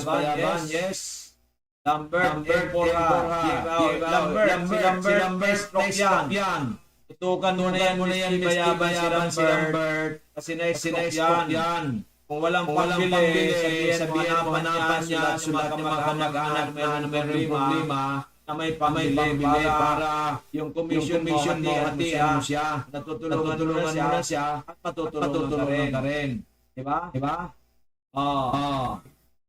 Bayaban. Yes. Lambert, si Lambert, tutukan mo na yan, si Bayaban, si Lambert, kasi na-stroke yan. Kung walang pambili, sabihin mo hanapan niya, sulat ni mag-anak, may problema, na may pambili para yung commission mo, hati-hatihan mo siya, natutulungan mo na siya, at matutulungan ka rin. Diba?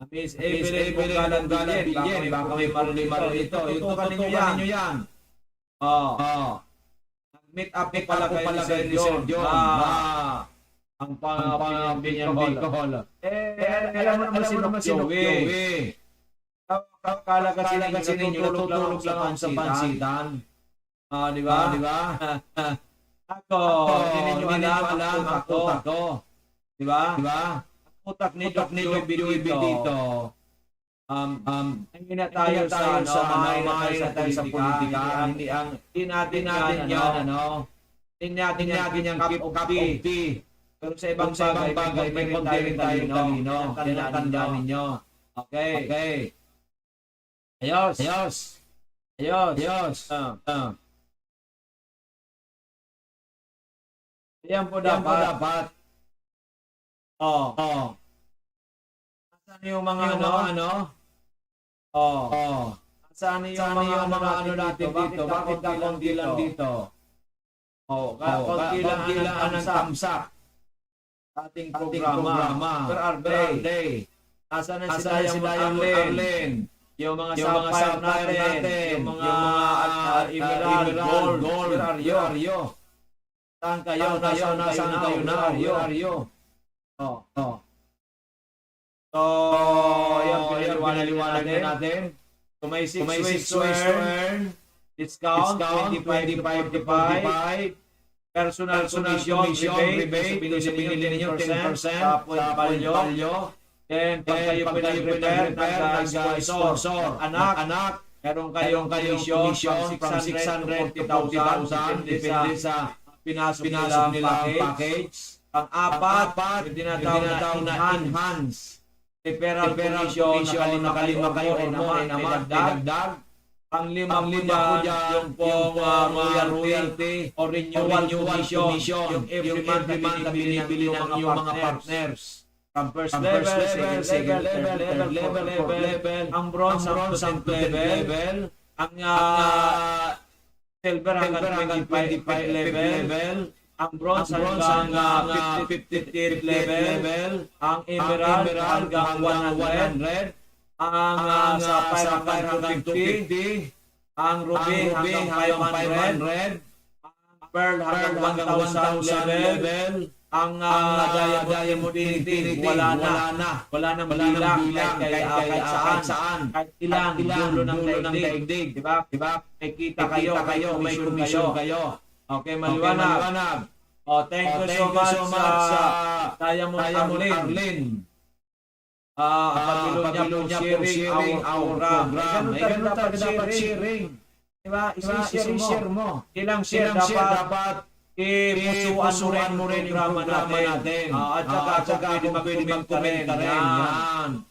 Miss Evelyn Galang Bilyen, baka may problema ito. Tutukan ninyo yan. Nag-meet up pala kayo ni Sir John. Ang pang-Binyan Bicol. Alam mo naman si Joey. Kala kasi ninyo natutulog lang sa pansitan. Di ba? Ako, hindi ninyo alam ako. Di ba? Utak ni Joey dito. Hindi na tayo sa politika. Hindi natin yan, Hindi natin yung cup of tea. Pero sa ibang bagay, may konti rin tayo talino. Yan ang tanda ninyo. Okay. Ayos. Yan po dapat. Saan yung mga Saan yung mga natin dito? Bakit kakunti lang dito? Kakunti lang ang tamsak ating programa. Per Arday. Nasaan na sila yung Arlen? Yung mga sapphire natin, yung mga emerald, gold, where are you? Saan kayo? Nasaan kayo na? Where are you? So, yan pinaliwanag natin. So, may 6 ways to earn. Discount, 25. Personal commission, rebate. Sa binili ninyo, 10%. Tapos, value. Then, pag kayo pinag-prepare, nag-sponsor. Anak, meron kayong commission from 600 to 40,000. Depende sa pinasok nilang package. Ang-apat, yung tinatawag na enhance. Referral commission, nakalima kayo or more, may dagdag. Ang-lima po dyan, yung pong royalty or renewal commission. Yung every month na binibili ng inyong mga partners. From first level, second level, ang bronze, ang level, ang silver hanggang 25 level, ang bronze hanggang 50th level, ang emerald hanggang 100, ang sapphire hanggang 250, ang ruby hanggang 500, ang pearl hanggang 1,000 level, ang diamond din wala na bilang kahit saan kahit ilang dulo ng daigdig, di ba? May kita kayo, may commission kayo. Okay, maliwanag. Thank you so much sa Diamond Arlene. Patuloy niya po sharing our program. Ganun dapat sharing. Diba? I-share mo. Ilang share dapat ipusuan mo rin yung programa natin. At saka pwede mag-comment ka rin. Yan.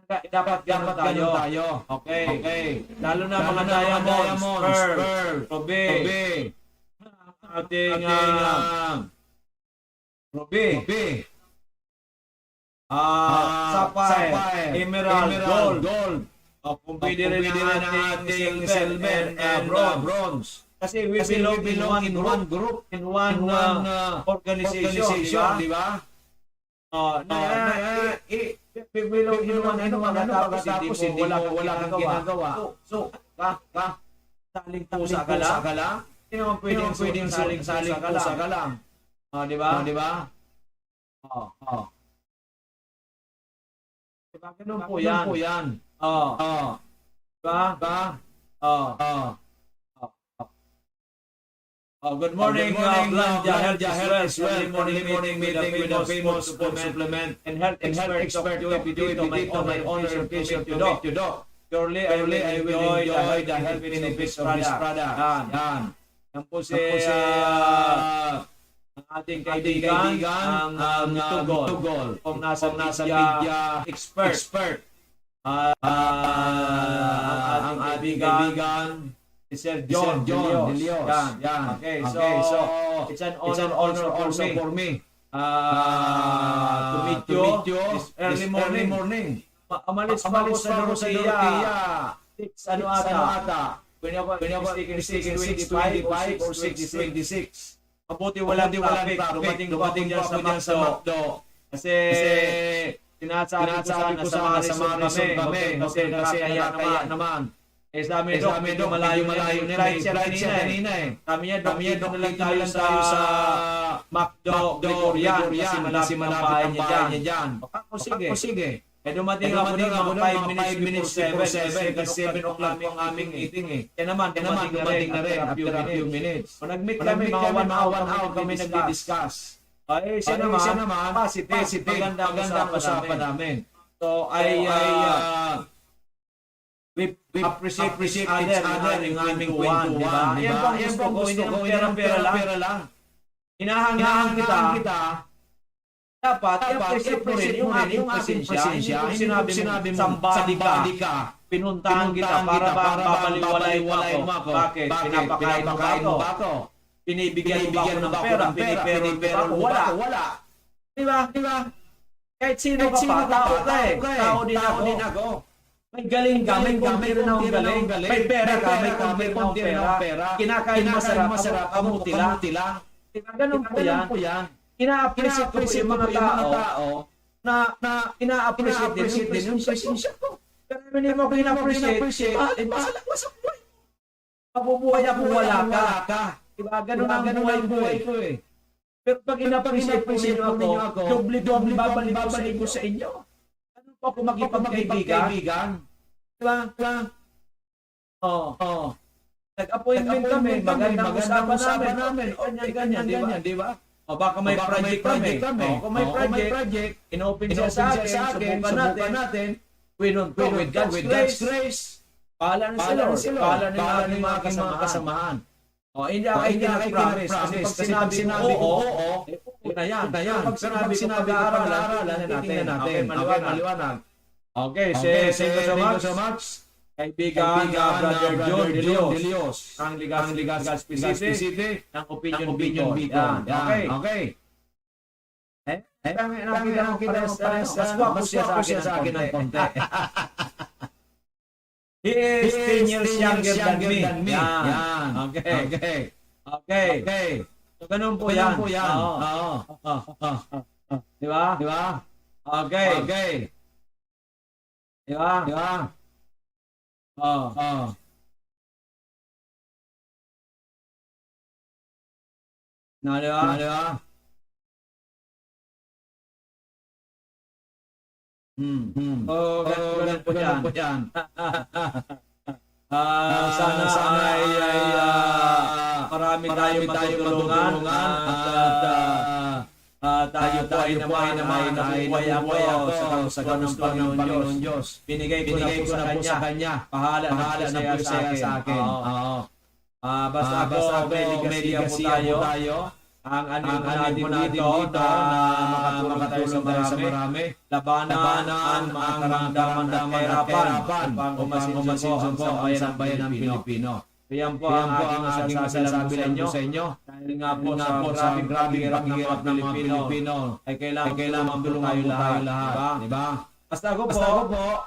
Dapat ganun tayo. Okay. Lalo na mga diamonds, pearl, ruby, ating ruby, sapphire, emerald, gold. Kung pwede rin ang ating silver and bronze. Kasi we belong in one group, in one organization, di ba? We belong in one, tapos hindi mo wala kang ginagawa. So, saling pusa ka lang? Hindi naman pwedeng saling pusa ka lang. Di ba? Diba? Ganun po yan. Diba? Good morning, Health Express. Early morning meeting with the famous food supplement and health expert dito. My honor and pleasure to meet you, Doc. Surely, I will enjoy the health benefits of this product. Yan po si ang ating kaibigan, ang Tugol. Kung nasa media expert. Ang ating kaibigan, si Sir John De Leos. Yan. Okay, so it's an honor also for me to meet you this early morning. Amalis pa ako sa Dorotea. 6 ata. When ako mistaken 6:25 or 6:26. Mabuti walang traffic. Dumating dyan sa Macdo. Kasi sinasabi ko sana sa mga kami. Kasi kaya naman. Sa amin, Dok, malayo nila. Kanina eh. Kami niya, Dok, lang tayo sa Macdo, Gregorian. Kasi malapit ang bahay niya dyan. Sige. Dumating ako ng mga 5 minutes before 7 kasi 7 o'clock ang aming meeting eh. Kaya naman, dumating na rin after a few minutes. Kung nag-meet kami, mga 1 hour kami nag-discuss. Siya naman, positive, maganda ang usapan namin. So, we appreciate each other yung aming kwentuhan, di ba? Yan po, gusto ko, pera lang. Hinahangaan kita, dapat i-appreciate mo rin yung ating presensya. Yung sinabi mo, somebody ka, pinuntahan kita para babaliwalay mo ako. Bakit? Pinapakain mo ba ako? Pinibigyan mo ba ako ng pera? Piniperon mo ba ako? Wala. Di ba? Kahit sino ka pa, tao ka eh. Tao din ako. May galing ka, may konti rin akong galing. May pera ka, may konti rin akong pera. Kinakain masarap, kamuti lang. Diba? Ganun po yan. Ina-appreciate ko yung mga tao na ina-appreciate din yung presensya ko. Pero hindi mo ko ina-appreciate, masalakwas ang buhay. Mabubuhay ako, wala ka. Diba? Ganun ang buhay ko eh. Pero pag ina-appreciate po ninyo ako, doble babalik ko sa inyo. Ano po ako magipagkaibigan? Diba? Nag-appointment kami, magandang usapan namin. O, ganyan, diba? O baka may project kami. Kung may project, in-open siya sa akin, subukan natin. We don't go with God's grace. Pahala na sila. Pahala na ng mga kasamahan. O, hindi ako nag-promise. Kasi pag sinabi oo, na yan. Pero pag sinabi pag-aaralan, titingnan natin. Maliwanag. Okay, thank you so much. Kaibigan, Brother John De Leos, ang Ligas Specific, ng Opinion Bicol. Okay. Nakita mo mas swako siya sa akin ng konti. He is 10 years younger than me. Yan. Okay. So, ganun po yan. Diba? Okay. Diba? Diba? Ganun po yan. Sana ay marami tayong matutulungan at tayo po ay nabuhay ako sa Panginoon Diyos. Binigay ko na po sa Kanya. Pahala na po siya sa akin. Basta ako may ligasiya po tayo. Ang natin dito na makatulong tayo sa marami. Labanan ang mga karamdaman at kahirapan upang umasinsun po ang bayan ng Pilipino. Yan po ang aking masasabi sa inyo. Dahil nga po sa grabing hirap ng mga Pilipino ay kailangan tulungan tayo lahat. Diba? Basta ako po,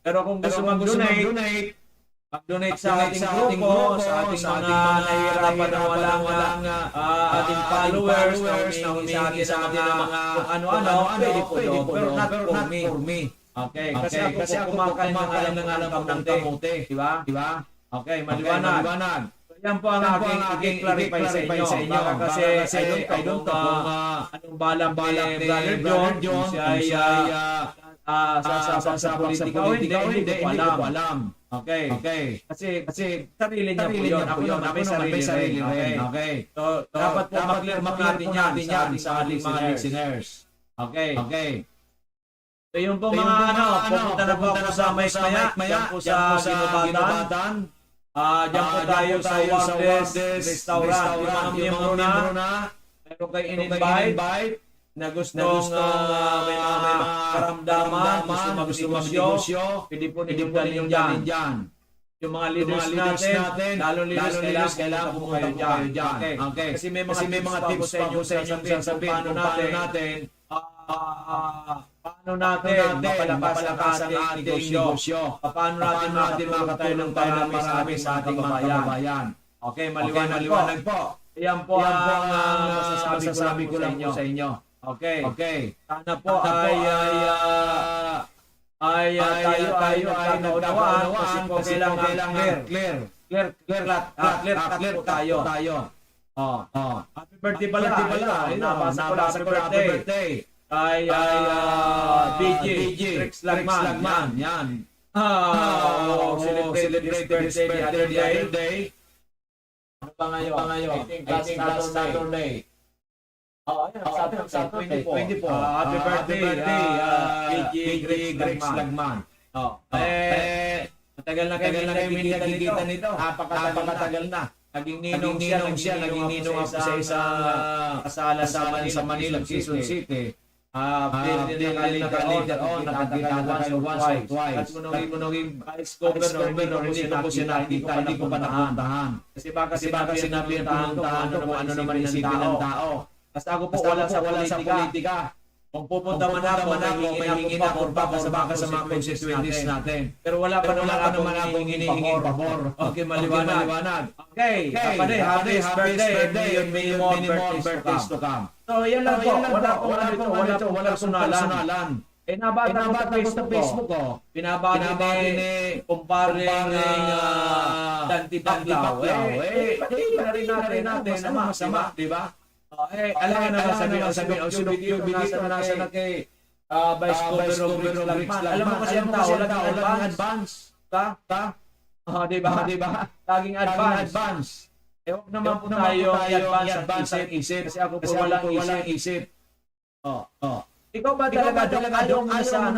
Pero kung gusto mag-donate, mag-donate sa ating grupo, sa ating mga nahihirapan na walang ating followers na humihingi sa atin ng mga kung ano-ano, pwede po doon, pero not for me. Okay, kasi ako kumakain ng alam ng kamote, di ba? Okay, maliwanag. So, yan po ang aking clarify sa inyo. Baka kasi I don't know kung anong balak ni Brother John, siya ay sa politika o hindi ko alam. Okay. Kasi sarili niya po yun. Ako naman may sarili rin. Okay. So, dapat po maklear natin yan sa ating mga listeners. Okay. So, yung po mga pupunta na po ako sa Maya, yan po sa Ginobatan. Diyan po tayo sa Wardes Restaurant. Yung mga miyembro na, meron kayo in-invite na gustong may mga karamdaman, gusto magnegosyo, pwede po ninyong dalhin dyan. Yung mga leaders natin, lalo leaders, kailangan po kayo dyan. Okay. Kasi may mga tips pa po sa inyong sasabihin paano natin mapalakas ang ating negosyo. Paano natin makatulong tayo ng marami sa ating mga kababayan. Okay, maliwanag po. Yan po ang masasabi ko lang po sa inyo. Okay. Sana po ay tayo ay nagkaunawaan kasi po kailangan clear po tayo. Happy birthday pala. Nabasa ko na happy birthday. Ay BJ Rex Lagman. Yan. Celebrate birthday the other day. Ano pa ngayon? I think last Saturday. Saturday 24. Happy birthday, PJ Rex Lagman. Matagal na kami nagkikita nito. Napakatagal na. Naging ninong siya. Naging ninong ako sa isang kasala sa Manila, Quezon City. Later on, nakakita once or twice. At nung ex-governor, hindi ko siya nakita, hindi ko pa napuntahan. Kasi baka sinabi ang puntahan kung ano naman isipin ng tao. Basta ako po wala sa politika. Kung pupunta man ako, may hingin ako baka sa mga constituencies natin. Pero wala pa naman akong hinihingi pabor. Okay, maliwanag. Okay, happy birthday. May more birthdays to come. So, yan lang po. Wala sunalan. Nabata ko sa Facebook ko. Pinabati ni kumparing Dante Baclao. Pati na rin natin na masama, di ba? Alam na sabi video nasa na kay Vice Governor Lagman. Alam mo kasi ang tao laging advance. Di ba? Laging advance. Huwag naman po tayo i-advance ang isip. Kasi ako po walang isip. Ikaw ba talaga ayaw mo sa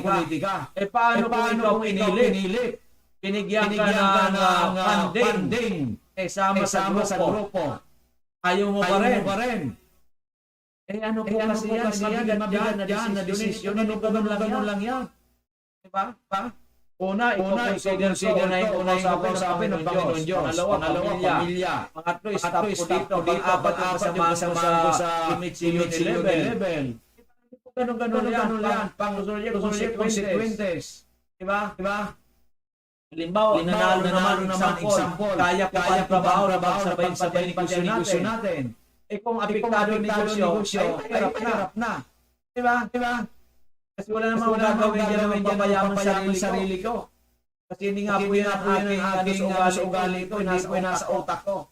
politika? Paano kung ikaw pinili? Binigyan ka ng funding. Sama sa grupo. Ayaw mo pa rin. Ano po kasi yan? Mabigat na desisyon. Ganun lang yan. Diba? Una, consider na yung kausapin ng Panginoon Diyos. Pangalawa, pamilya. Pangatlo, stop po dito. Pang-apat, kasama sa image level. Ganun yan. Consequences. Diba? Halimbawa, nanalo naman example. Kaya po ang trabaho sabay-sabay negosyo natin. Kung apektado ang negosyo, ay hirap na. Diba? Kasi wala namang gagawin dyan naman papayaman sarili ko. Kasi hindi nga po yan ang aking ugali ko, nasa utak ko.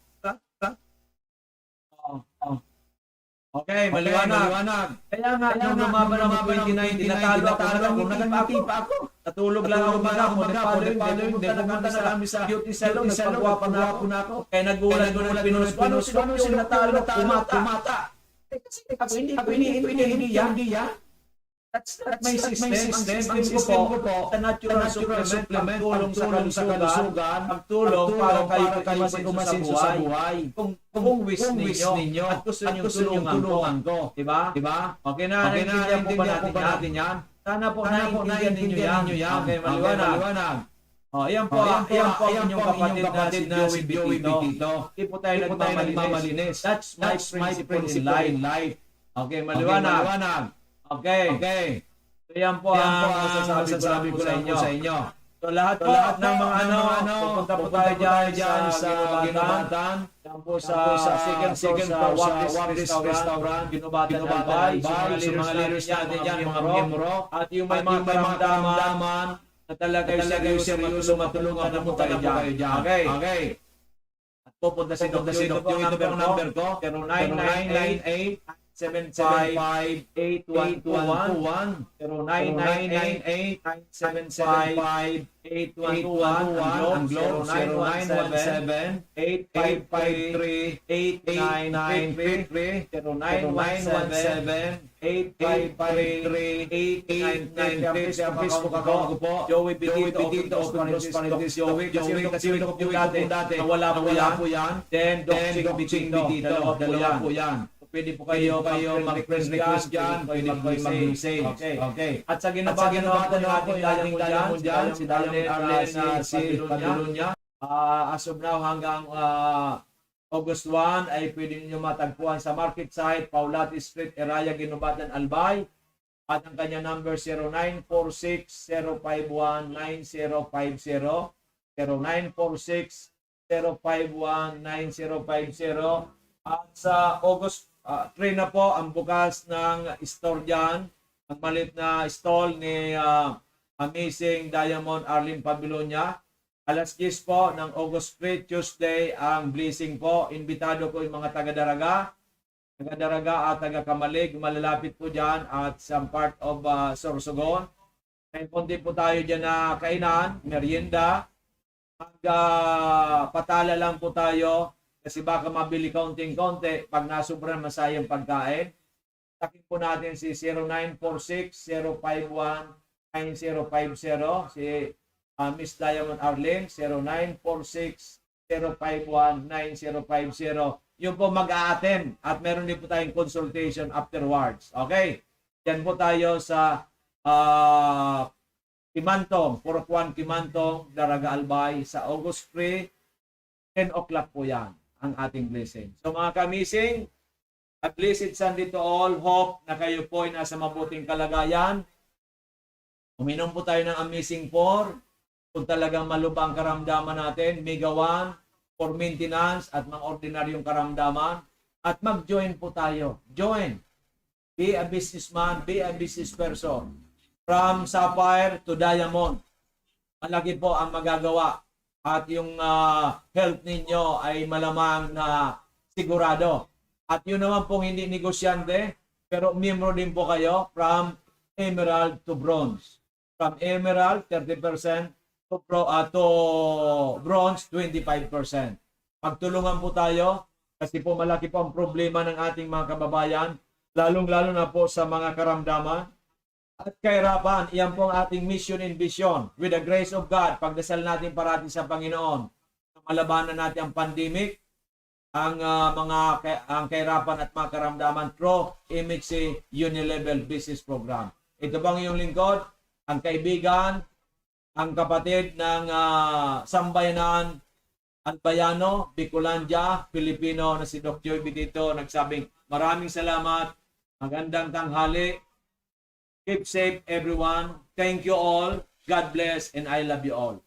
Okay, maliwanag. Kaya nga, nung lumaban ako 2019, natalo ako, nagpa ako. Natulog lang ako maga, pumunta na kami sa beauty salon, nagpagwapan na ako. Kaya nagulat, pinunos, ano sila natalo, kumata. Kasi hindi yan. That's my system. Ang system ko po, sa natural supplement, pagtulong sa kalusugan, pagtulong para kayo umasin sa buhay. Kung wish ninyo at gusto nyo tulungan ko. Diba? Okay na, naintindihan po ba natin yan? Sana po naintindihan ninyo yan. Okay, maliwanag. Ayan po ang inyong kapatid na si Joey Bitito. Hindi po tayo nagmamalinis. That's my principle in life. Okay, maliwanag. Okay. So yan po ang masasabi ko sa inyo. So lahat ng mga pupunta po tayo dyan sa Ginubatan. Yan po sa second floor sa Wapis Restaurant, Ginubatan Albay. Sa mga leaders natin dyan, mga miyembro. At yung may mga karamdaman na talaga seryoso matulungan na po kayo dyan. Okay. At pupunta si Dr. Ito po ang number ko. 0998 758-8121 0998-975-8121 ang Globe 0917-8553-8993 0917-8553-8993 ang Facebook account ko po Joey Bitito Open Parenthesis Joey kasi ito po dati wala po yan then Doc Bitito dalawa po yan. Pwede po kayo mag-request dyan, pwede mag-save. Okay. At sa ginabatan natin ating Diamond dyan, si Arlene si Padulonia. As of now, hanggang August 1 ay pwede ninyo matagpuan sa market site, Paulati Street, Eraya, Ginubatan, Albay. At ang kanya number 0946-051-9050. 0946-051-9050. At sa August 3 na po ang bukas ng store dyan. Ang maliit na stall ni Amazing Diamond Arlene Pabilonia. Alas 10 po ng August 3, Tuesday, ang blessing po. Imbitado ko yung mga taga-Daraga at taga-Kamalig. Malalapit po dyan at some part of Sorsogon. May konti po tayo dyan na kainan, merienda. Patala lang po tayo. Kasi baka mabili kaunting-konti pag nasubran masayang pagkain. Takin po natin si 0946-051-9050. Si Miss Diamond Arlene, 0946-051-9050. Yung po mag-a-attend at meron din po tayong consultation afterwards. Okay? Yan po tayo sa Kimantong, Purokwan Kimantong, Daraga Albay sa August 3, 10 o'clock po yan ang ating blessing. So mga kamising, a blessed Sunday to all. Hope na kayo po ay nasa mabuting kalagayan. Uminom po tayo ng Amazing 4 kung talagang malubang karamdaman natin. Mega 1 for maintenance at mga ordinaryong karamdaman. At mag-join po tayo. Join. Be a businessman, be a business person. From Sapphire to Diamond. Malaki po ang magagawa. At yung health ninyo ay malamang na sigurado. At yun naman pong hindi negosyante, pero miyembro din po kayo from Emerald to Bronze. From Emerald, 30%, to Bronze, 25%. Pagtulungan po tayo, kasi po malaki po ang problema ng ating mga kababayan, lalong-lalo na po sa mga karamdaman. At kahirapan, iyan po ang ating mission and vision. With the grace of God, pagdasal natin parati sa Panginoon. Malabanan natin ang pandemic, ang kahirapan at mga karamdaman through MHC Unilevel Business Program. Ito bang iyong lingkod? Ang kaibigan, ang kapatid ng Sambayanan Albayano, Bicolandia, Pilipino na si Dr. Joey Bitito, nagsabing maraming salamat, magandang tanghali, Keep safe, everyone. Thank you all. God bless, and I love you all.